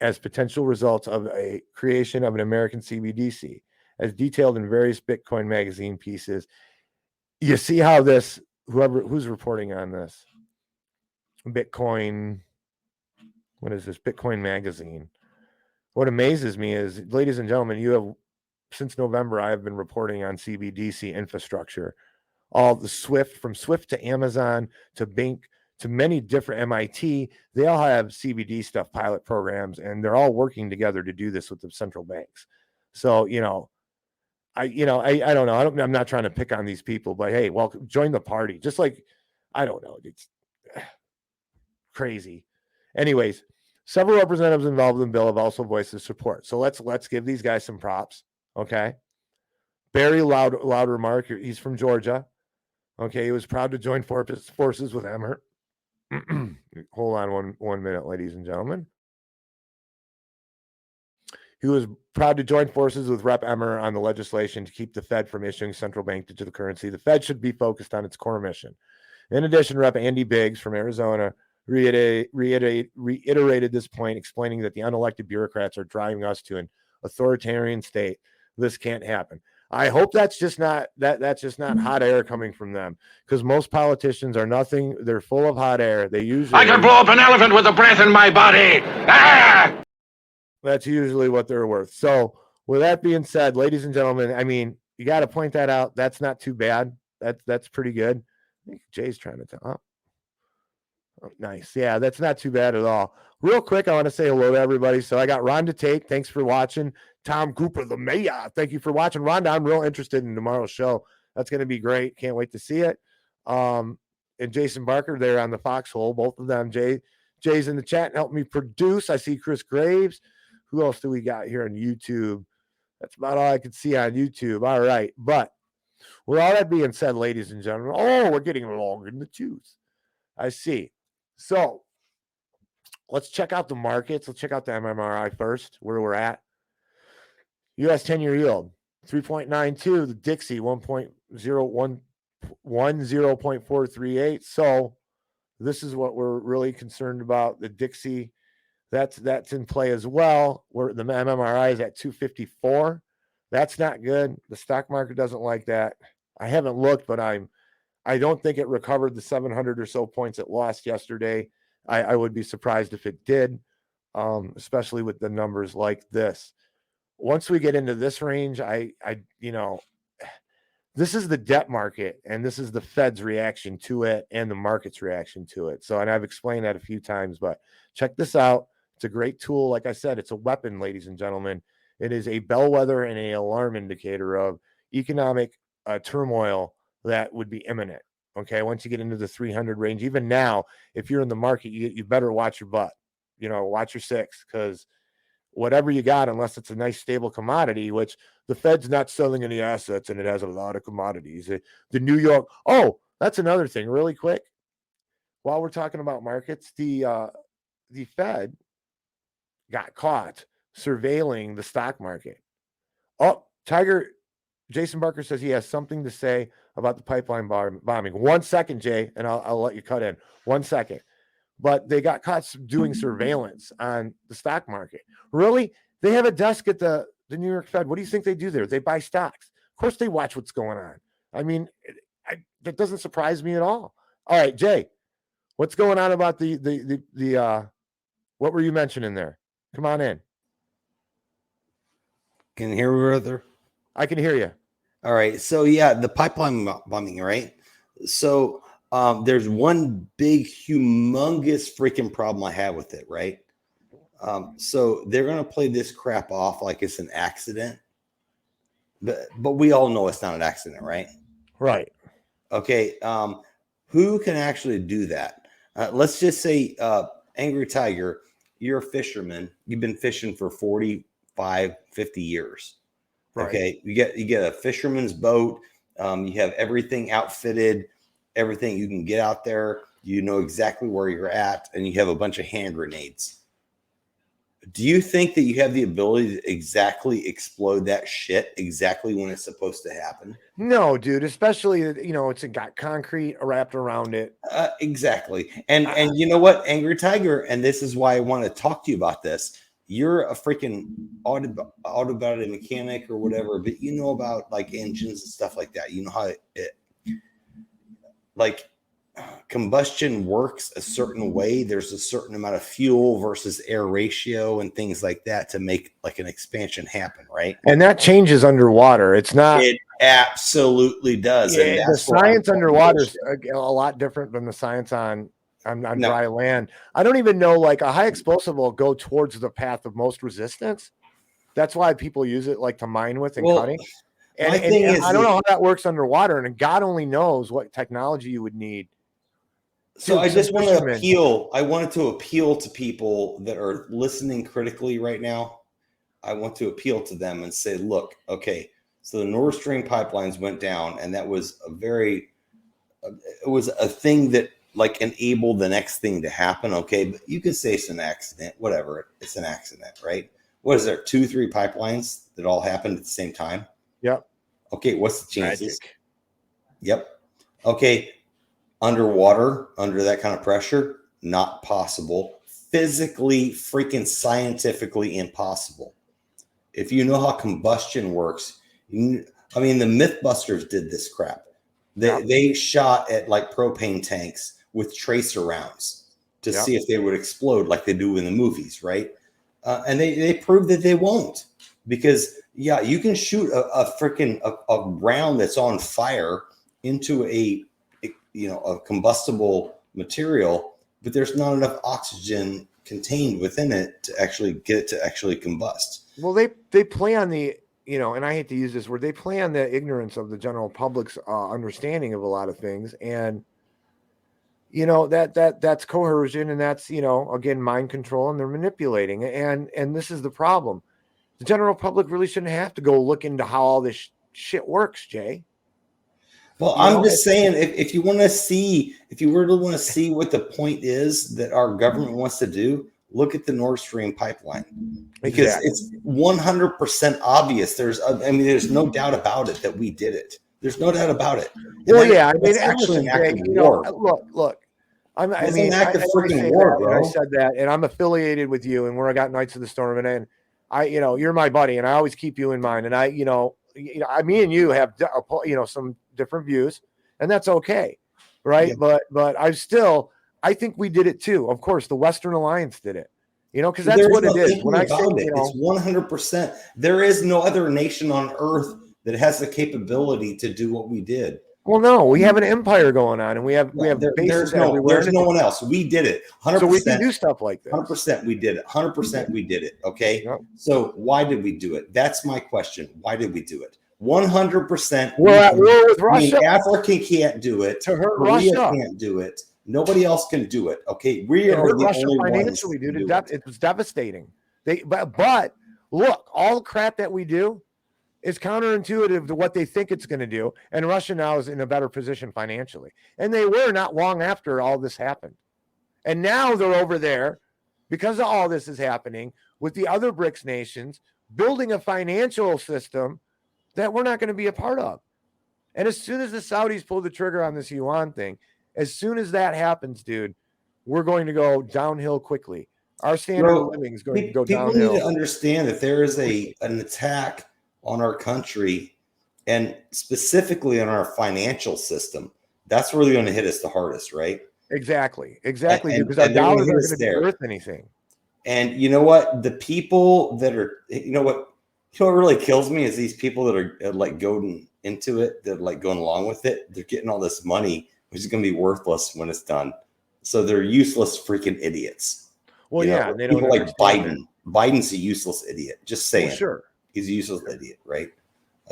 as potential results of a creation of an American CBDC, as detailed in various Bitcoin magazine pieces. You see how this, who's reporting on this? Bitcoin magazine. What amazes me is, ladies and gentlemen, since November, I have been reporting on CBDC infrastructure. All the from Swift to Amazon to Bink to many different MIT, they all have CBD stuff, pilot programs, and they're all working together to do this with the central banks. So, I don't know. I'm not trying to pick on these people, but hey, welcome, join the party. Just like, I don't know, it's crazy. Anyways, several representatives involved in the bill have also voiced their support. So let's give these guys some props. Okay. Barry Loudermark, he's from Georgia. Okay, he was proud to join forces with Emmer. Hold on one minute, ladies and gentlemen. He was proud to join forces with Rep. Emmer on the legislation to keep the Fed from issuing central bank digital currency. The Fed should be focused on its core mission. In addition, Rep. Andy Biggs from Arizona reiterated this point, explaining that the unelected bureaucrats are driving us to an authoritarian state. This can't happen. I hope that's just not hot air coming from them, because most politicians are nothing. They're full of hot air. They usually, I can blow up an elephant with the breath in my body. Ah! That's usually what they're worth. So with that being said, ladies and gentlemen, I mean, you got to point that out. That's not too bad. That's pretty good. I think Jay's trying to tell. Oh, nice. Yeah, that's not too bad at all. Real quick, I want to say hello to everybody. So I got Rhonda Tate. Thanks for watching. Tom Cooper, the mayor. Thank you for watching. Rhonda, I'm real interested in tomorrow's show. That's going to be great. Can't wait to see it. And Jason Barker there on the foxhole. Both of them. Jay's in the chat and helped me produce. I see Chris Graves. Who else do we got here on YouTube? That's about all I could see on YouTube. All right. But with all that being said, ladies and gentlemen, we're getting long in the tooth. I see. So let's check out the markets. Let's check out the MMRI first, where we're at. U.S. 10-year yield, 3.92. The Dixie, 1.0.438. So this is what we're really concerned about. The Dixie, that's in play as well. Where the MMRI is at 254. That's not good. The stock market doesn't like that. I haven't looked, but I don't think it recovered the 700 or so points it lost yesterday. I would be surprised if it did, especially with the numbers like this. Once we get into this range, this is the debt market, and this is the Fed's reaction to it and the market's reaction to it. So, and I've explained that a few times, but check this out. It's a great tool. Like I said, it's a weapon, ladies and gentlemen. It is a bellwether and an alarm indicator of economic turmoil that would be imminent. Okay, once you get into the 300 range, even now, if you're in the market, you better watch your butt. Watch your six, because whatever you got, unless it's a nice stable commodity, which the Fed's not selling any assets and it has a lot of commodities. The New York, that's another thing, really quick. While we're talking about markets, the Fed got caught surveilling the stock market. Jason Barker says he has something to say about the pipeline bombing. 1 second, Jay, and I'll let you cut in. 1 second. But they got caught doing surveillance on the stock market. Really? They have a desk at the New York Fed. What do you think they do there? They buy stocks. Of course they watch what's going on. I mean, that doesn't surprise me at all. All right, Jay, what's going on about the what were you mentioning there? Come on in. Can you hear me, brother? I can hear you. All right. So yeah, the pipeline bombing, right? So there's one big, humongous freaking problem I have with it, right? So they're gonna play this crap off like it's an accident, but we all know it's not an accident, right? Right. Okay. Who can actually do that? Let's just say, Angry Tiger, you're a fisherman. You've been fishing for 45, 50 years. Right. Okay. You get a fisherman's boat. You have everything outfitted, everything. You can get out there. You know exactly where you're at, and you have a bunch of hand grenades. Do you think that you have the ability to exactly explode that shit exactly when it's supposed to happen? No, dude, especially, it's got concrete wrapped around it. Exactly. And you know what, Angry Tiger, and this is why I want to talk to you about this. You're a freaking auto body mechanic or whatever, but you know about like engines and stuff like that. You know how combustion works a certain way. There's a certain amount of fuel versus air ratio and things like that to make like an expansion happen, right? And that changes underwater. It's not. It absolutely does. Yeah, and the science underwater is a lot different than the science on dry land. I don't even know, like a high explosive will go towards the path of most resistance. That's why people use it like to mine with and cutting. And I don't know how that works underwater, and God only knows what technology you would need. So I just want to appeal. I wanted to appeal to people that are listening critically right now. I want to appeal to them and say, look, okay, so the Nord Stream pipelines went down, and that was it was a thing that like enabled the next thing to happen. Okay, but you could say it's an accident, whatever. It's an accident, right? What is there? 2-3 pipelines that all happened at the same time? Yep. Okay, what's the chances? Magic. Yep. Okay. Underwater, under that kind of pressure, not possible. Physically, freaking scientifically impossible. If you know how combustion works, the Mythbusters did this crap. They shot at like propane tanks with tracer rounds to see if they would explode like they do in the movies, right? And they proved that they won't, because you can shoot a freaking round that's on fire into a combustible material, but there's not enough oxygen contained within it to actually get it to actually combust. Well, they play on the, and I hate to use this word, they play on the ignorance of the general public's understanding of a lot of things. And, that's coercion, and that's, again, mind control, and they're manipulating. And this is the problem. The general public really shouldn't have to go look into how all this shit works, Jay. Well, I'm just saying, if you want to see, if you really want to see what the point is that our government wants to do, look at the Nord Stream pipeline, because it's 100% obvious. There's no doubt about it that we did it. There's no doubt about it. It's actually an act of war. Look. It's an act of freaking war, bro. I said that, and I'm affiliated with you, and I got Knights of the Storm, and I, you're my buddy, and I always keep you in mind, and me and you have, some different views, and that's okay, right? Yeah. But I think we did it too. Of course, the Western Alliance did it, because that's what it is. When I say it's 100%. There is no other nation on earth that has the capability to do what we did. Well, no, we have an empire going on, and we have bases everywhere. There's no one else. We did it. 100%. So we can do stuff like this. 100%. We did it. 100%. We did it. Okay. Yep. So why did we do it? That's my question. Why did we do it? 100%. We're at war with Russia. Africa can't do it. To hurt Korea Russia. can't do it. Nobody else can do it. Okay. We are the Russia only financially, ones dude. do It was devastating. But look, all the crap that we do is counterintuitive to what they think it's going to do. And Russia now is in a better position financially. And they were not long after all this happened. And now they're over there because of all this is happening with the other BRICS nations building a financial system that we're not going to be a part of. And as soon as the Saudis pull the trigger on this yuan thing, as soon as that happens, dude, we're going to go downhill quickly. Our standard of living is going to go downhill. People need to understand that there is an attack on our country and specifically on our financial system. That's really going to hit us the hardest, right? Exactly. Because our dollars aren't going to be worth anything. And you know what? The people that are, what really kills me is these people that are like going into it, that like going along with it. They're getting all this money, which is going to be worthless when it's done. So they're useless freaking idiots. Well, yeah, they don't like Biden. Biden.'s a useless idiot. Just saying. Well, sure. He's a useless idiot, right?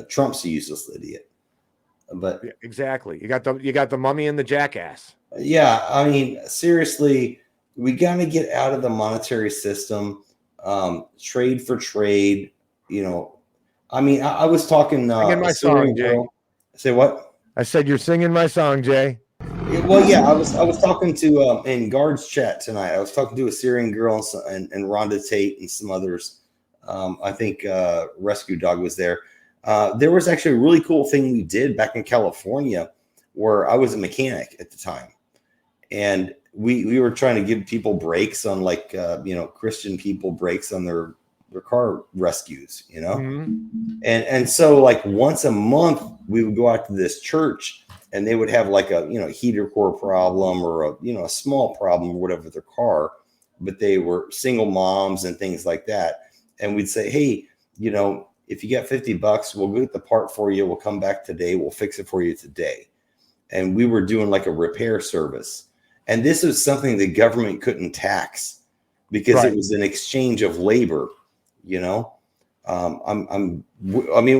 Trump's a useless idiot. But yeah, exactly. You got the mummy and the jackass. Yeah, I mean, seriously, we got to get out of the monetary system. Trade for trade. I mean, I was talking. Singing my song, Jay. Say what? I said you're singing my song, Jay. Well, yeah, I was talking to in guards chat tonight. I was talking to a Syrian girl and Rhonda Tate and some others. I think Rescue Dog was there. There was actually a really cool thing we did back in California where I was a mechanic at the time. And we were trying to give people breaks on Christian people breaks on their car rescues, Mm-hmm. And so like once a month we would go out to this church and they would have like a, heater core problem or a small problem or whatever with their car, but they were single moms and things like that. And we'd say, hey, if you got $50, we'll get the part for you. We'll come back today. We'll fix it for you today. And we were doing like a repair service. And this was something the government couldn't tax because it was an exchange of labor, it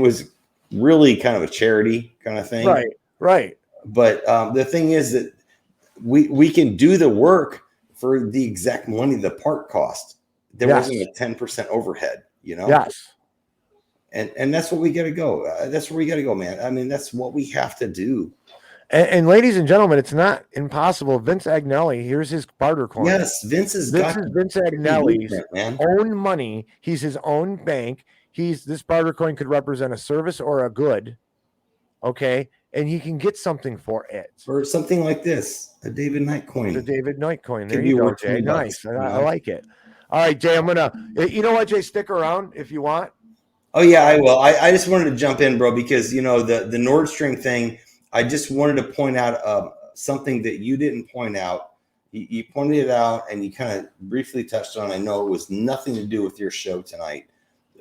was really kind of a charity kind of thing. Right. But the thing is that we can do the work for the exact money the part cost. There wasn't a 10% overhead, Yes. And that's what we got to go. That's where we got to go, man. I mean, that's what we have to do. And ladies and gentlemen, it's not impossible. Vince Agnelli, here's his barter coin. Yes, Vince Agnelli's own money. He's his own bank. This barter coin could represent a service or a good. Okay. And he can get something for it. Or something like this, a David Knight coin. The David Knight coin. There you go, Jay. Nice. I like it. All right, Jay, you know what, Jay, stick around if you want. Oh, yeah, I will. I just wanted to jump in, bro, because, the Nord Stream thing, I just wanted to point out something that you didn't point out. You pointed it out and you kind of briefly touched on. I know it was nothing to do with your show tonight,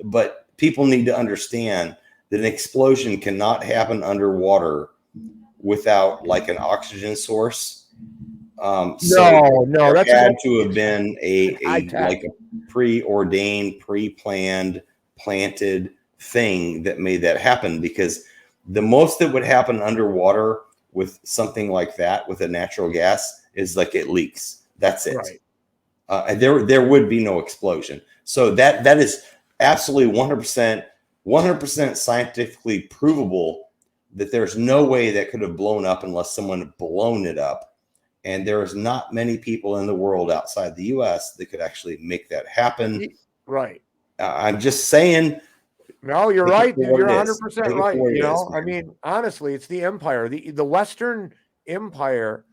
but people need to understand that an explosion cannot happen underwater without like an oxygen source. No, that's had to have been a preordained, pre-planned, planted thing that made that happen, because the most that would happen underwater with something like that with a natural gas is like it leaks. That's it. Right. And there would be no explosion. So that is absolutely 100% scientifically provable that there's no way that could have blown up unless someone had blown it up. And there is not many people in the world outside the U.S. that could actually make that happen. Right. I'm just saying. No, you're right. You're 100% right. I mean, honestly, it's the empire, the Western Empire,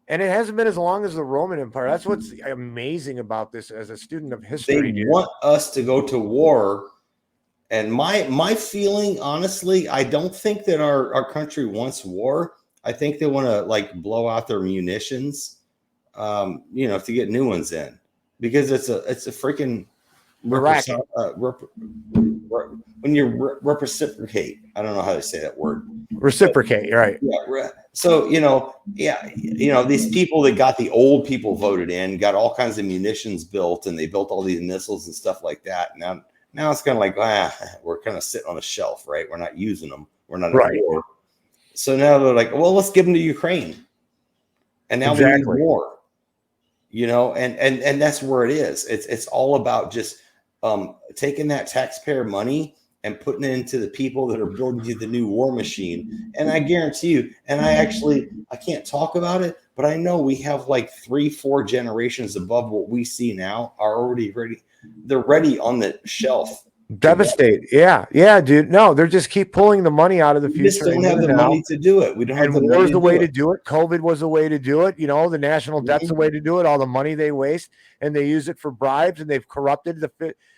and it hasn't been as long as the Roman Empire. That's what's amazing about this as a student of history. They want us to go to war. And my feeling, honestly, I don't think that our country wants war. I think they want to like blow out their munitions, to get new ones in, because it's a freaking reciprocate, I don't know how to say that word. Reciprocate, right? Yeah. So these people that got the old people voted in, got all kinds of munitions built, and they built all these missiles and stuff like that. Now it's kind of like, we're kind of sitting on a shelf, right? We're not using them. We're not at war. So now they're like, well, let's give them to Ukraine, and now we need more. And that's where it is. It's all about just taking that taxpayer money and putting it into the people that are building you the new war machine. And I guarantee you, and I can't talk about it, but I know we have like 3-4 generations above what we see now are already ready. They're ready on the shelf. Devastate. Yeah, dude. No, they're just keep pulling the money out of the future. We just don't have the money to do it. We don't have the money. War's the way to do it. COVID was the way to do it. The national debt's the way to do it. All the money they waste, and they use it for bribes, and they've corrupted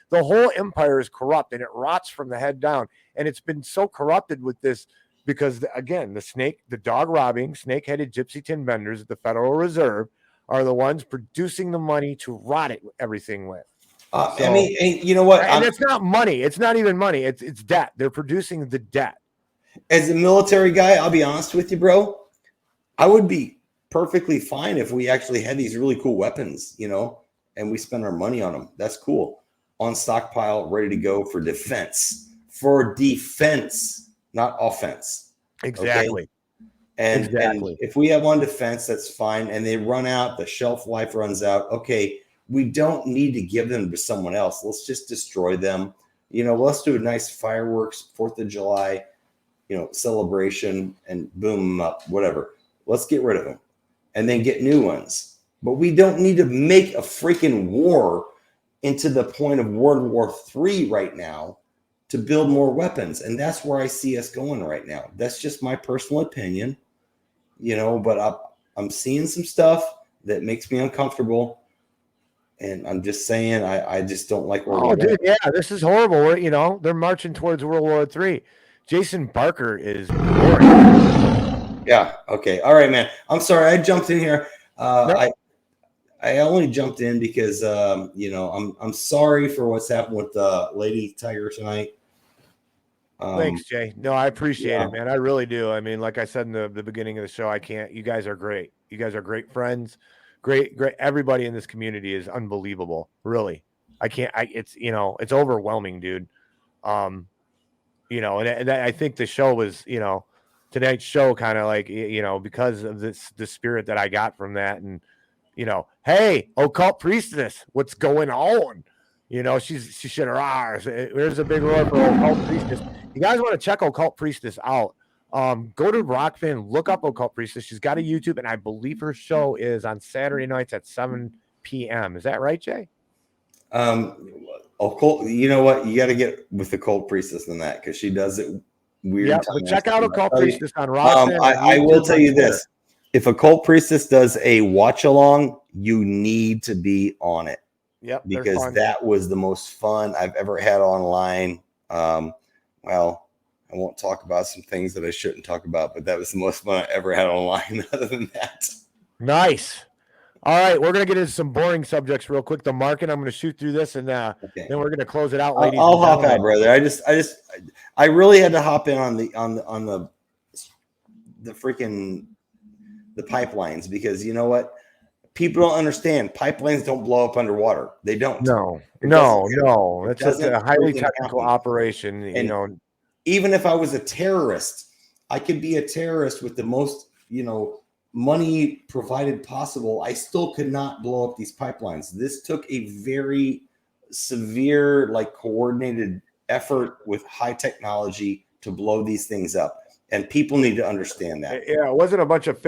the whole empire is corrupt, and it rots from the head down. And it's been so corrupted with this because, again, the dog robbing, snake-headed gypsy tin vendors at the Federal Reserve are the ones producing the money to rot everything with. I mean, you know what? And it's not money. It's not even money. It's debt. They're producing the debt. As a military guy, I'll be honest with you, bro. I would be perfectly fine if we actually had these really cool weapons, and we spend our money on them. That's cool. On stockpile, ready to go for defense. For defense, not offense. Exactly. Okay? And if we have on defense, that's fine. And they run out, the shelf life runs out. Okay, we don't need to give them to someone else. Let's just destroy them. Let's do a nice fireworks, 4th of July, celebration, and boom them up, whatever. Let's get rid of them and then get new ones. But we don't need to make a freaking war into the point of World War III right now to build more weapons. And that's where I see us going right now. That's just my personal opinion, but I'm seeing some stuff that makes me uncomfortable. And I'm just saying, I just don't like where we're going. Dude, yeah, this is horrible. They're marching towards World War III. Jason Barker is boring. Yeah. Okay. All right, man. I'm sorry. I jumped in here. No. I only jumped in because, I'm sorry for what's happened with Lady Tiger tonight. Thanks, Jay. No, I appreciate it, man. I really do. I mean, like I said in the beginning of the show, you guys are great. You guys are great friends. Great. Everybody in this community is unbelievable. Really. It's overwhelming, dude. And I think the show was, tonight's show kind of like, because of the spirit that I got from that. And, hey, occult priestess, what's going on? She should have. There's a big roar for occult priestess. You guys want to check occult priestess out? Go to Rockfin, look up occult priestess. She's got a YouTube, and I believe her show is on Saturday nights at 7 p.m. Is that right, Jay? Occult. You know what? You got to get with the occult priestess on that because she does it weird. Yeah, but check out occult priestess on Rockfin. I will tell you this: if occult priestess does a watch along, you need to be on it. Yep, because that was the most fun I've ever had online. Well, I won't talk about some things that I shouldn't talk about, but that was the most fun I ever had online. Other than that, nice. All right, we're gonna get into some boring subjects real quick. The market. I'm gonna shoot through this, and then we're gonna close it out, ladies. I'll hop out, brother. I really had to hop in on the freaking the pipelines because you know what? People don't understand. Pipelines don't blow up underwater. They don't. No. It's just a highly technical operation. And even if I was a terrorist, I could be a terrorist with the most, money provided possible. I still could not blow up these pipelines. This took a very severe, coordinated effort with high technology to blow these things up. And people need to understand that. Yeah, it wasn't a bunch of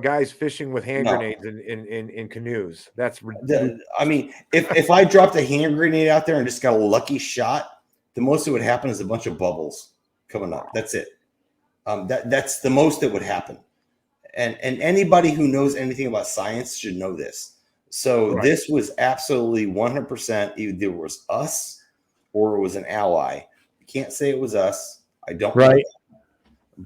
guys fishing with hand grenades in canoes. That's ridiculous. If I dropped a hand grenade out there and just got a lucky shot, the most that would happen is a bunch of bubbles coming up. That's it. That's the most that would happen. And anybody who knows anything about science should know this. So This was absolutely 100%. Either it was us or it was an ally. I can't say it was us. I don't know.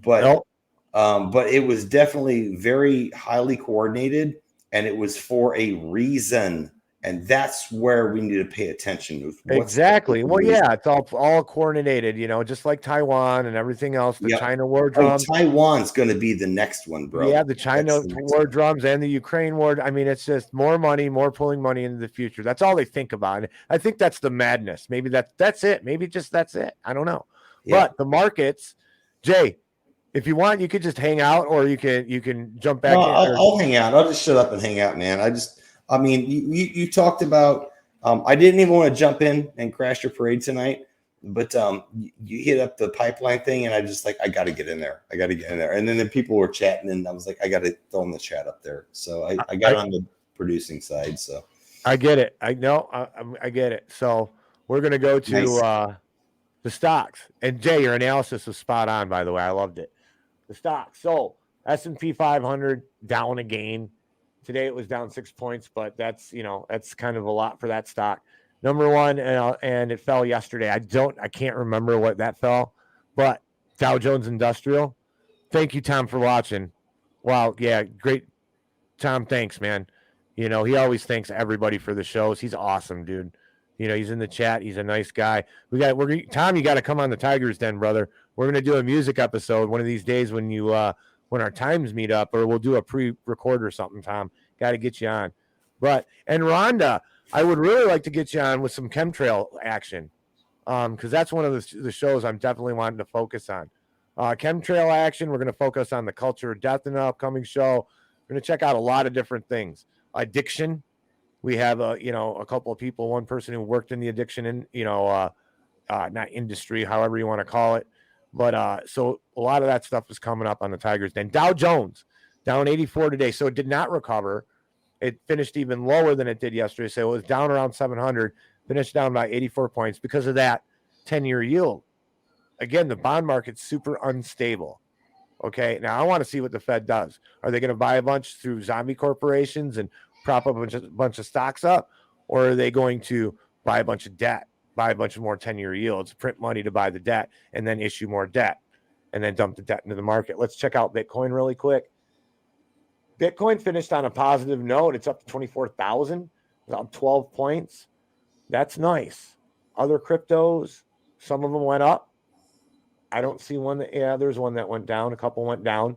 But it was definitely very highly coordinated, and it was for a reason. And that's where we need to pay attention to. Exactly. Well, yeah, it's all coordinated, just like Taiwan and everything else. The China war drums. Taiwan's going to be the next one, bro. Yeah, the China war drums and the Ukraine war. I mean, it's just more money, more pulling money into the future. That's all they think about. And I think that's the madness. Maybe that's it. Maybe just that's it. I don't know. Yeah. But the markets, Jay, if you want, you could just hang out, or you can jump back. No, I'll hang out. I'll just shut up and hang out, man. I mean, you talked about. I didn't even want to jump in and crash your parade tonight, but you hit up the pipeline thing, and I just I got to get in there. And then the people were chatting, and I was like, I got to throw in the chat up there. So I got on the producing side. So I get it. I know. I get it. So we're gonna go to the stocks. And Jay, your analysis was spot on, by the way. I loved it. The stocks. So S&P 500 down again. Today it was down 6 points, but that's kind of a lot for that stock. Number one, and it fell yesterday. I can't remember what that fell, but Dow Jones Industrial. Thank you, Tom, for watching. Wow, yeah, great, Tom. Thanks, man. He always thanks everybody for the shows. He's awesome, dude. He's in the chat. He's a nice guy. Tom. You got to come on the Tigers Den, brother. We're gonna do a music episode one of these days when when our times meet up, or we'll do a pre-record or something, Tom. Got to get you on. And Rhonda, I would really like to get you on with some chemtrail action, because that's one of the shows I'm definitely wanting to focus on. Chemtrail action, we're going to focus on the culture of death in the upcoming show. We're going to check out a lot of different things. Addiction. We have, a couple of people, one person who worked in the addiction not industry, however you want to call it. But so a lot of that stuff is coming up on the Tigers Den. Dow Jones down 84 today. So it did not recover. It finished even lower than it did yesterday. So it was down around 700, finished down by 84 points because of that 10-year yield. Again, the bond market's super unstable. Okay. Now I want to see what the Fed does. Are they going to buy a bunch through zombie corporations and prop up a bunch of stocks up? Or are they going to buy a bunch of debt, buy a bunch of more 10-year yields, print money to buy the debt, and then issue more debt, and then dump the debt into the market? Let's check out Bitcoin really quick. Bitcoin finished on a positive note. It's up to 24,000. It's up 12 points. That's nice. Other cryptos, some of them went up. I don't see one there's one that went down. A couple went down.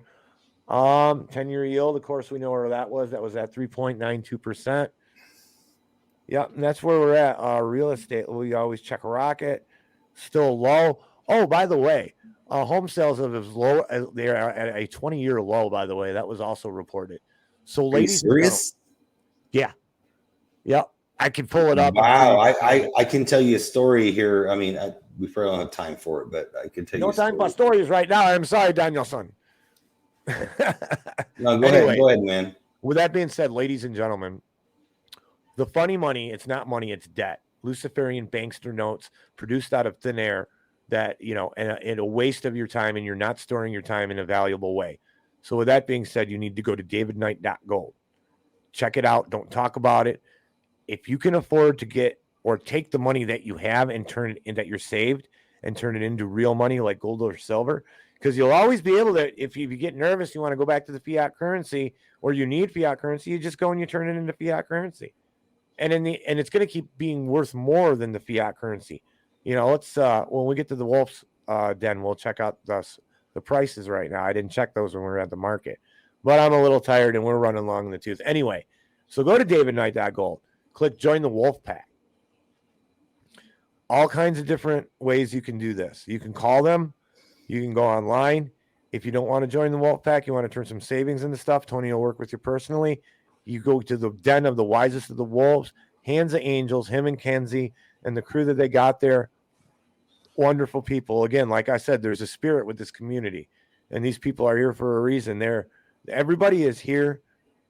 10-year yield, of course, we know where that was. That was at 3.92%. Yep, and that's where we're at. Real estate, we always check a rocket. Still low. Oh, by the way, home sales of as low as they are at a 20-year low, by the way. That was also reported. So, ladies, serious? Yeah. Yep. I can pull it up. Wow. I can tell you a story here. I mean, we probably don't have time for it, but I can tell you. No time for stories right now. I'm sorry, Danielson. No, go ahead, man. With that being said, ladies and gentlemen, the funny money, it's not money, it's debt. Luciferian bankster notes produced out of thin air that, and a waste of your time, and you're not storing your time in a valuable way. So with that being said, you need to go to davidknight.gold. Check it out. Don't talk about it. If you can afford to get or take the money that you have and turn it in that you're saved and turn it into real money like gold or silver, because you'll always be able to, if you get nervous, you want to go back to the fiat currency, or you need fiat currency, you just go and you turn it into fiat currency. And it's going to keep being worth more than the fiat currency. Let's when we get to the Wolf's Den, we'll check out the prices right now. I didn't check those when we were at the market, but I'm a little tired and we're running long in the tooth. Anyway, so go to davidknight.gold, click join the Wolf Pack. All kinds of different ways you can do this. You can call them. You can go online. If you don't want to join the Wolf Pack, you want to turn some savings into stuff, Tony will work with you personally. You go to the Den of the Wisest of the Wolves, Hands of Angels, him and Kenzie, and the crew that they got there. Wonderful people. Again, like I said, there's a spirit with this community, and these people are here for a reason. Everybody is here,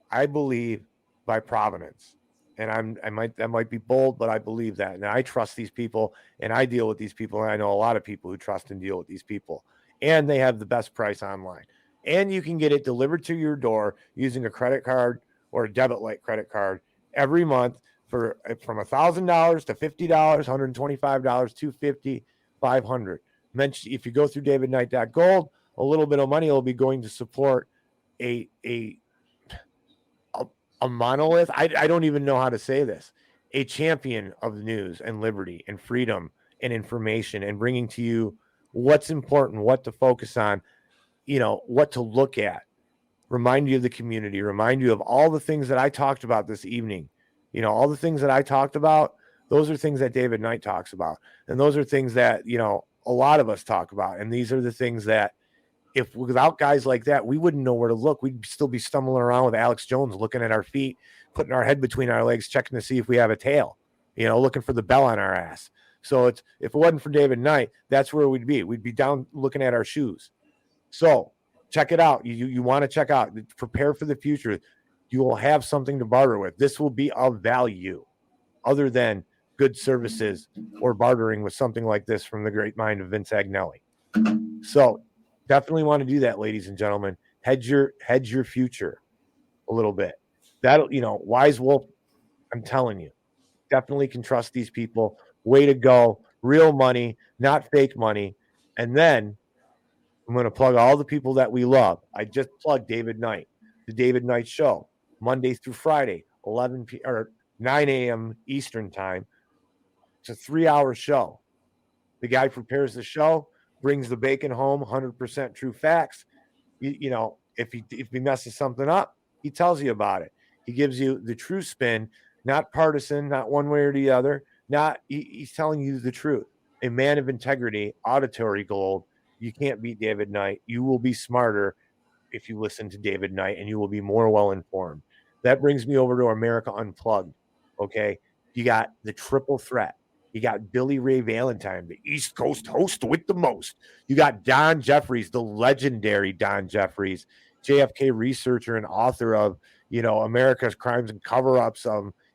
I believe, by providence. And that might be bold, but I believe that. And I trust these people, and I deal with these people, and I know a lot of people who trust and deal with these people. And they have the best price online. And you can get it delivered to your door using a credit card or a debit-like credit card every month from $1,000 to $50, $125, $250, $500. If you go through davidknight.gold, a little bit of money will be going to support a monolith. I don't even know how to say this. a champion of news and liberty and freedom and information and bringing to you what's important, what to focus on, what to look at, remind you of the community, remind you of all the things that I talked about this evening. All the things that I talked about, those are things that David Knight talks about. And those are things that, a lot of us talk about. And these are the things that if without guys like that, we wouldn't know where to look. We'd still be stumbling around with Alex Jones, looking at our feet, putting our head between our legs, checking to see if we have a tail, looking for the bell on our ass. So if it wasn't for David Knight, that's where we'd be. We'd be down looking at our shoes. So check it out. You want to check out, prepare for the future. You will have something to barter with. This will be of value other than good services or bartering with something like this from the great mind of Vince Agnelli. So definitely want to do that, ladies and gentlemen. Hedge your future a little bit. That'll, Wise Wolf, I'm telling you, definitely can trust these people. Way to go. Real money, not fake money. And then I'm going to plug all the people that we love. I just plugged David Knight, the David Knight Show, Monday through Friday, 9 a.m. Eastern time. It's a 3-hour show. The guy prepares the show, brings the bacon home, 100% true facts. If he messes something up, he tells you about it. He gives you the true spin, not partisan, not one way or the other. He's telling you the truth. A man of integrity, auditory gold. You can't beat David Knight. You will be smarter if you listen to David Knight, and you will be more well-informed. That brings me over to America Unplugged, okay? You got the triple threat. You got Billy Ray Valentine, the East Coast host with the most. You got Don Jeffries, the legendary Don Jeffries, JFK researcher and author of, America's Crimes and Cover-Ups,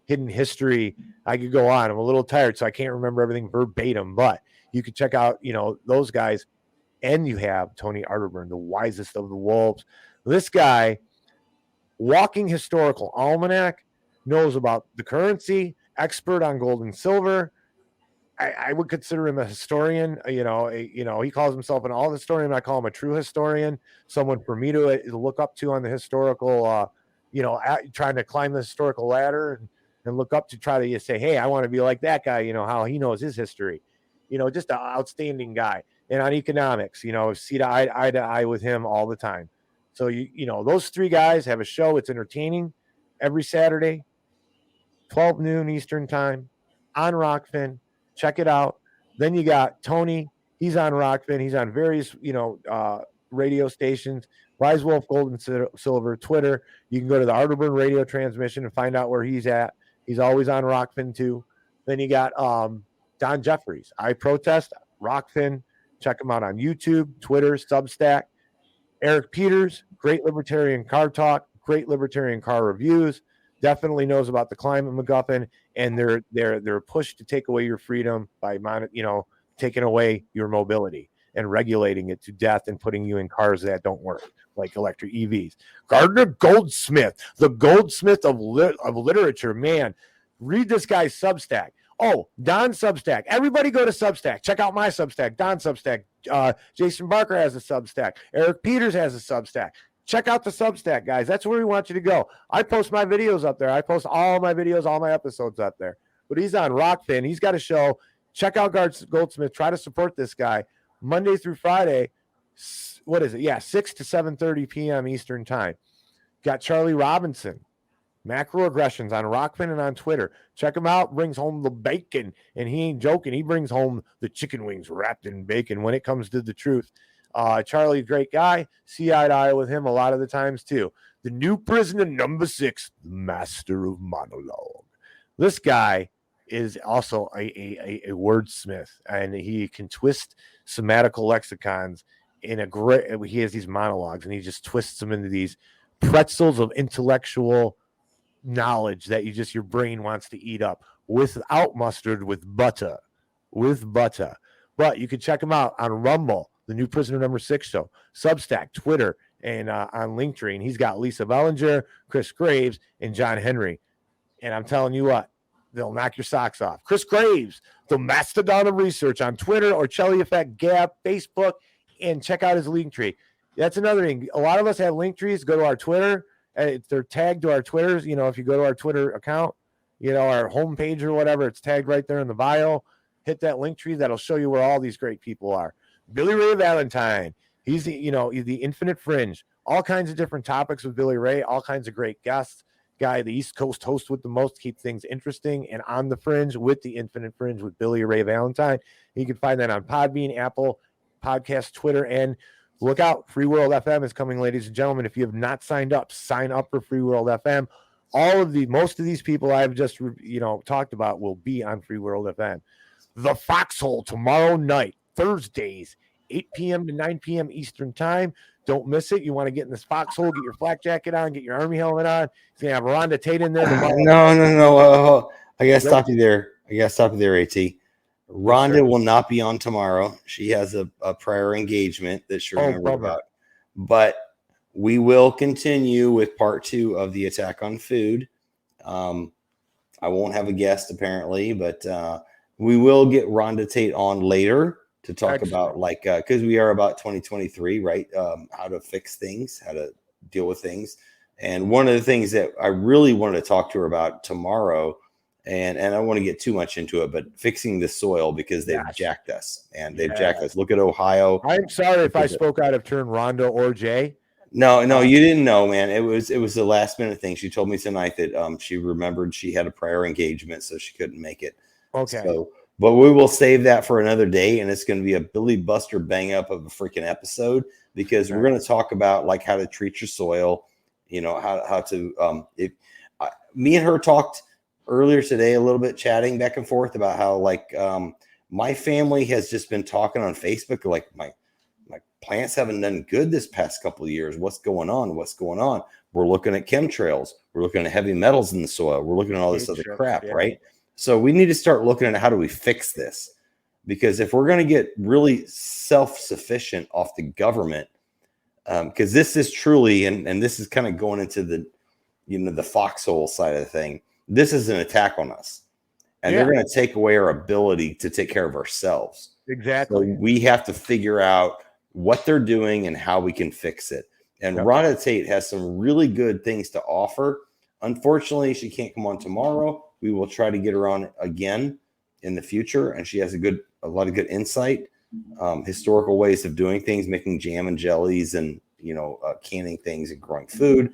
Hidden History. I could go on. I'm a little tired, so I can't remember everything verbatim, but you can check out, those guys. And you have Tony Arterburn, the wisest of the wolves. This guy, walking historical almanac, knows about the currency, expert on gold and silver. I would consider him a historian. He calls himself an all historian. I call him a true historian, someone for me to look up to on the historical, trying to climb the historical ladder and look up to try to say, hey, I want to be like that guy, how he knows his history. Just an outstanding guy. And on economics, see eye to eye with him all the time. So, those three guys have a show. It's entertaining every Saturday, 12 noon Eastern time on Rockfin. Check it out. Then you got Tony. He's on Rockfin. He's on various, radio stations, Wise Wolf, Gold and Silver, Twitter. You can go to the Arterburn radio transmission and find out where he's at. He's always on Rockfin too. Then you got Don Jeffries. I Protest, Rockfin. Check him out on YouTube, Twitter, Substack. Eric Peters, great libertarian car talk, great libertarian car reviews. Definitely knows about the climate MacGuffin and their push to take away your freedom by taking away your mobility and regulating it to death and putting you in cars that don't work, like electric EVs. Gardner Goldsmith, the Goldsmith of literature, man. Read this guy's Substack. Oh, Don Substack. Everybody go to Substack. Check out my Substack, Don Substack. Jason Barker has a Substack. Eric Peters has a Substack. Check out the Substack, guys. That's where we want you to go. I post my videos up there. I post all my videos, all my episodes up there. But he's on Rockfin. He's got a show. Check out Goldsmith. Try to support this guy. Monday through Friday. What is it? Yeah, 6 to 7:30 p.m. Eastern time. Got Charlie Robinson. Macroaggressions on Rockfin and on Twitter. Check him out. Brings home the bacon, and he ain't joking. He brings home the chicken wings wrapped in bacon when it comes to the truth. Charlie, great guy. See eye to eye with him a lot of the times too. The new prisoner number 6, the master of monologue. This guy is also a wordsmith, and he can twist semantical lexicons in a great. He has these monologues, and he just twists them into these pretzels of intellectual knowledge that your brain wants to eat up without mustard, with butter. But you can check him out on Rumble, the new prisoner number 6 show, Substack, Twitter, and on Linktree. And he's got Lisa Bellinger, Chris Graves, and John Henry. And I'm telling you what, they'll knock your socks off. Chris Graves, the mastodon of research, on Twitter or Chelly Effect, Gab, Facebook, and check out his Linktree. That's another thing. A lot of us have Linktrees. Go to our Twitter. They're tagged to our Twitters. If you go to our Twitter account, our homepage or whatever. It's tagged right there in the bio. Hit that link tree. That'll show you where all these great people are. Billy Ray Valentine. He's the Infinite Fringe. All kinds of different topics with Billy Ray. All kinds of great guests. Guy, the East Coast host with the most, keep things interesting. And On the Fringe with the Infinite Fringe with Billy Ray Valentine. You can find that on Podbean, Apple Podcasts, Twitter, and look out. Free World FM is coming, ladies and gentlemen. If you have not signed up, sign up for Free World FM. Most of these people I've just talked about will be on Free World FM. The Foxhole tomorrow night, Thursdays, 8 p.m. to 9 p.m. Eastern time. Don't miss it. You want to get in this foxhole, get your flak jacket on, get your Army helmet on. He's going to have Rhonda Tate in there tomorrow. No. I got to stop you there. AT. Rhonda will not be on tomorrow. She has a prior engagement that she remembered about. But we will continue with part 2 of the attack on food. I won't have a guest apparently, but we will get Rhonda Tate on later to talk about because we are about 2023, right? How to fix things, how to deal with things. And one of the things that I really wanted to talk to her about tomorrow, and I don't want to get too much into it, but fixing the soil because they've jacked us and they've jacked us. Look at Ohio. I'm sorry if I spoke out of turn, Rhonda or Jay. No, you didn't know, man. It was the last minute thing. She told me tonight that she remembered she had a prior engagement, so she couldn't make it. Okay. So, but we will save that for another day, and it's going to be a Billy Buster bang up of a freaking episode because we're going to talk about like how to treat your soil. How to me and her talked earlier today a little bit, chatting back and forth about how my family has just been talking on Facebook like my plants haven't done good this past couple of years. What's going on? We're looking at chemtrails. We're looking at heavy metals in the soil. We're looking at all this other crap, right? So we need to start looking at how do we fix this? Because if we're going to get really self-sufficient off the government, because this is truly, and this is kind of going into the foxhole side of the thing. This is an attack on us, and they're going to take away our ability to take care of ourselves. Exactly. So we have to figure out what they're doing and how we can fix it. And Rhonda Tate has some really good things to offer. Unfortunately, she can't come on tomorrow. We will try to get her on again in the future, and she has a lot of good insight, historical ways of doing things, making jam and jellies, and canning things and growing food.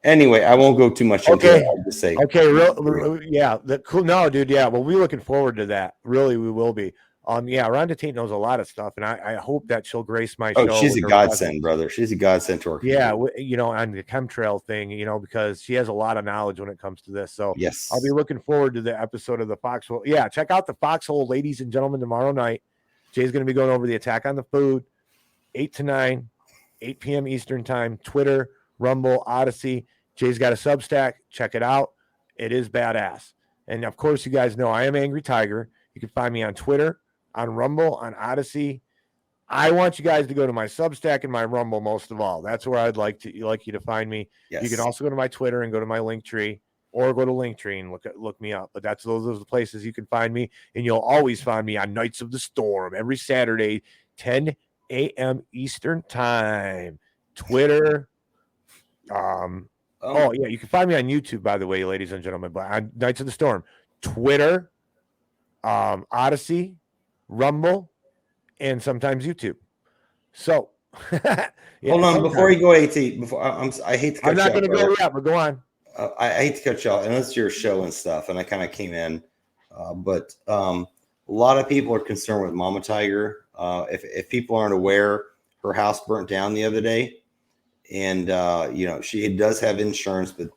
Anyway, I won't go too much into it. I'll just say, cool. No, dude. Yeah, we'll be looking forward to that. Really, we will be. Rhonda Tate knows a lot of stuff, and I hope that she'll grace my show. Oh, she's a godsend, brother. She's a godsend to our community. On the chemtrail thing, because she has a lot of knowledge when it comes to this. So yes, I'll be looking forward to the episode of the Foxhole. Yeah, check out the Foxhole, ladies and gentlemen, tomorrow night. Jay's going to be going over the attack on the food, 8 to 9, 8 p.m. Eastern time, Twitter, Rumble, Odyssey. Jay's got a Substack. Check it out. It is badass. And of course, you guys know I am Angry Tiger. You can find me on Twitter, on Rumble, on Odyssey. I want you guys to go to my Substack and my Rumble most of all. That's where I'd like you to find me. Yes. You can also go to my Twitter and go to my Linktree, or go to Linktree and look me up. But those are the places you can find me, and you'll always find me on Nights of the Storm every Saturday, 10 a.m. Eastern time. Twitter. You can find me on YouTube, by the way, ladies and gentlemen. But on Nights of the Storm, Twitter, Odyssey, Rumble, and sometimes YouTube. So, hold on before you go, AT. I hate to cut you off. I'm not going to go yet, but go on. I hate to cut you off, and it's your show and stuff, and I kind of came in, but a lot of people are concerned with Mama Tiger. If people aren't aware, her house burnt down the other day, and she does have insurance, but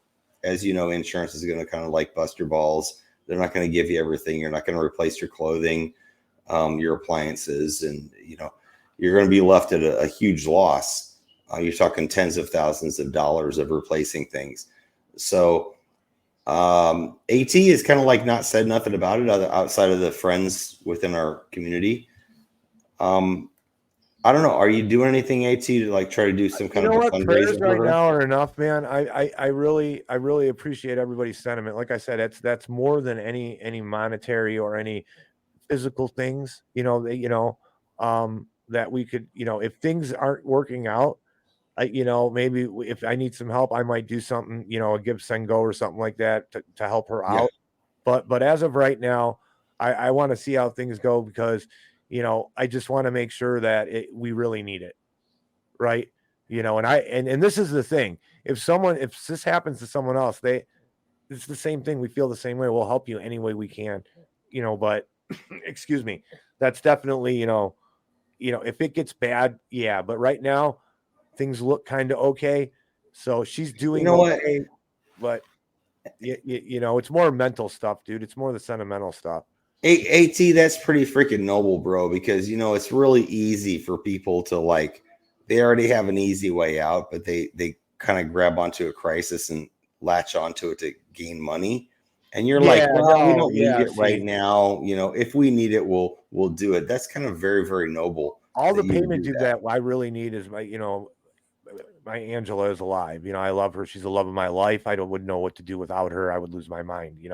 as you know, insurance is going to kind of like bust your balls. They're not going to give you everything. You're not going to replace your clothing, your appliances, and you're going to be left at a huge loss. You're talking tens of thousands of dollars of replacing things. So AT is kind of like not said nothing about it outside of the friends within our community. I don't know. Are you doing anything, AT, to try to do some kind of a fundraiser right now are enough, man? I really appreciate everybody's sentiment. Like I said, that's more than any monetary or any physical things, that we could, if things aren't working out, maybe if I need some help, I might do something, a give, send, go or something like that to help her Yeah. out. But as of right now, I want to see how things go because, I just want to make sure that we really need it. Right. And this is the thing. If this happens to someone else, it's the same thing. We feel the same way. We'll help you any way we can, but excuse me, that's definitely, if it gets bad, yeah. But right now things look kind of okay. So she's doing okay, but it's more mental stuff, dude. It's more the sentimental stuff. AT, that's pretty freaking noble, bro, because it's really easy for people to they already have an easy way out, but they kind of grab onto a crisis and latch onto it to gain money. And you're we don't need it right now. If we need it, we'll do it. That's kind of very, very noble. All the payment due that I really need is my Angela is alive. I love her. She's the love of my life. Wouldn't know what to do without her. I would lose my mind,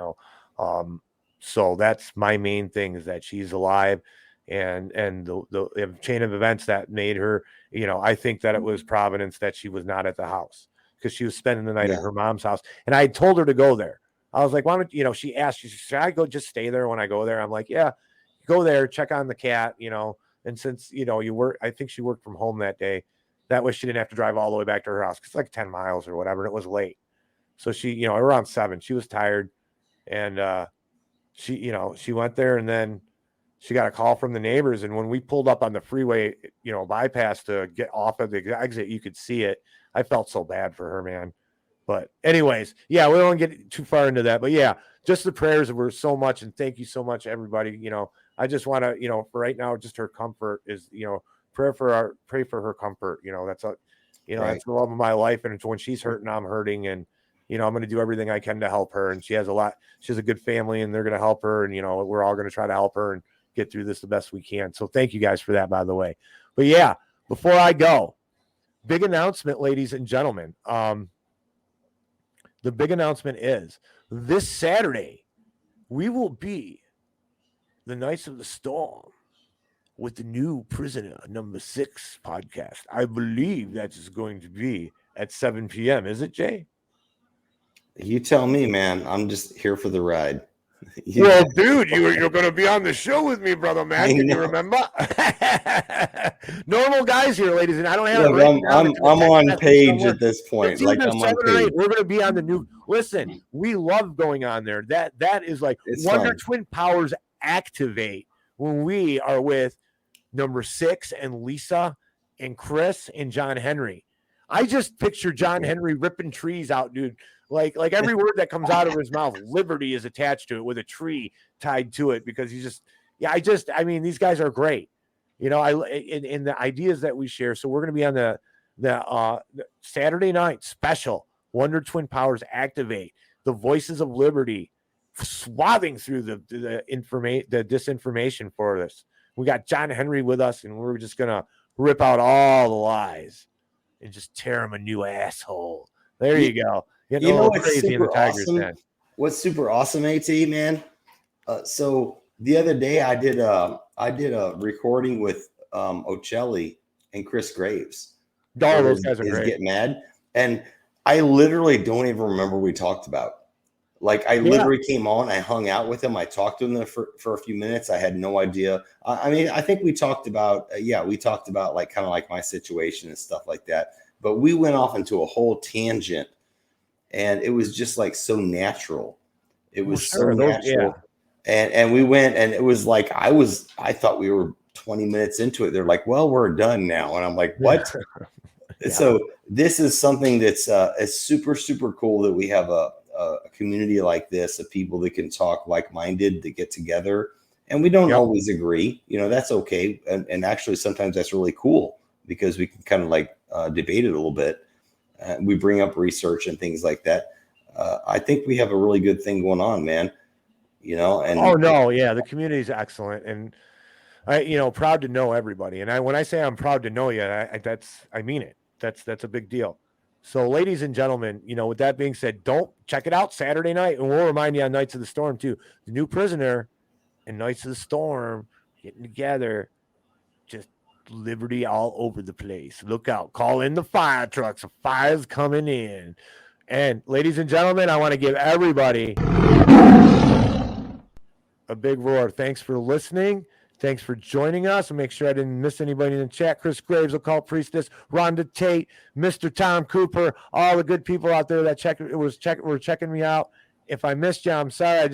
so that's my main thing is that she's alive and the chain of events that made her, I think that it was Providence that she was not at the house because she was spending the night at her mom's house. And I told her to go there. I was like, why don't, she asked, she said, should I go just stay there when I go there? I'm like, yeah, go there, check on the cat, and since, you work, I think she worked from home that day. That way she didn't have to drive all the way back to her house. It's like 10 miles or whatever. And it was late. So she, around 7, she was tired and, she went there and then she got a call from the neighbors. And when we pulled up on the freeway, bypass to get off of the exit, you could see it. I felt so bad for her, man. But anyways, yeah, we don't get too far into that. But yeah, just the prayers were so much. And thank you so much, everybody. I just want to, for right now, just her comfort is, pray for her comfort. That's right. That's the love of my life. And it's when she's hurting, I'm hurting. And, I'm going to do everything I can to help her. And she has a good family and they're going to help her. And, we're all going to try to help her and get through this the best we can. So thank you guys for that, by the way. But yeah, before I go, big announcement, ladies and gentlemen. The big announcement is this Saturday, we will be the Knights of the Storm with the new Prisoner number 6 podcast. I believe that is going to be at 7 p.m. Is it, Jay? You tell me, man. I'm just here for the ride. Well, dude, you're going to be on the show with me, brother Matt. Can you remember? Normal guys here, ladies, and I don't have. Look, I'm on page at this point. Like I'm on page. We're going to be on the new. Listen, we love going on there. That is like Wonder Twin Powers activate when we are with number 6 and Lisa and Chris and John Henry. I just picture John Henry ripping trees out, dude. Like every word that comes out of his mouth, liberty is attached to it with a tree tied to it because I mean, these guys are great. In the ideas that we share. So we're going to be on the Saturday night special Wonder Twin Powers activate the voices of liberty, swathing through the disinformation for this. We got John Henry with us, and we're just going to rip out all the lies and just tear him a new asshole. There you go. What's crazy in the Tigers awesome? What's super awesome, AT, man? So the other day I did a recording with Ocelli and Chris Graves. Oh, those guys are great. Get mad, and I literally don't even remember what we talked about. I literally came on, I hung out with him, I talked to him for a few minutes. I had no idea. I mean, I think we talked about kind of like my situation and stuff like that. But we went off into a whole tangent. And it was just so natural. It was so natural. Yeah. And we went and it was I thought we were 20 minutes into it. They're like, well, we're done now. And I'm like, what? Yeah. So this is something that's it's super, super cool that we have a community like this of people that can talk like-minded, that get together. And we don't always agree. That's okay. And actually sometimes that's really cool because we can kind of debate it a little bit. We bring up research and things like that. I think we have a really good thing going on, man. And the community is excellent, and I, proud to know everybody. And when I say I'm proud to know you, I mean it. That's a big deal. So, ladies and gentlemen, with that being said, don't check it out Saturday night, and we'll remind you on Knights of the Storm too. The new Prisoner and Knights of the Storm getting together. Just Liberty all over the place. Look out. Call in the fire trucks. The fire's coming in. And ladies and gentlemen, I want to give everybody a big roar. Thanks for listening. Thanks for joining us. I'll make sure I didn't miss anybody in the chat. Chris Graves, Occult Priestess, Rhonda Tate, Mr. Tom Cooper, all the good people out there that were checking me out. If I missed you, I'm sorry. I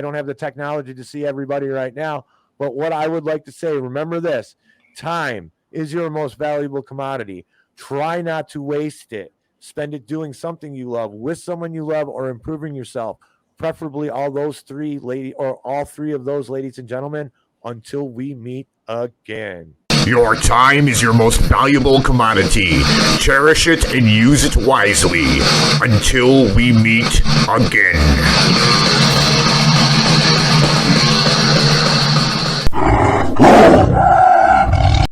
don't have the technology to see everybody right now. But what I would like to say, remember this: time is your most valuable commodity. Try not to waste it. Spend it doing something you love, with someone you love, or improving yourself. Preferably all three of those, ladies and gentlemen, until we meet again. Your time is your most valuable commodity. Cherish it and use it wisely. Until we meet again.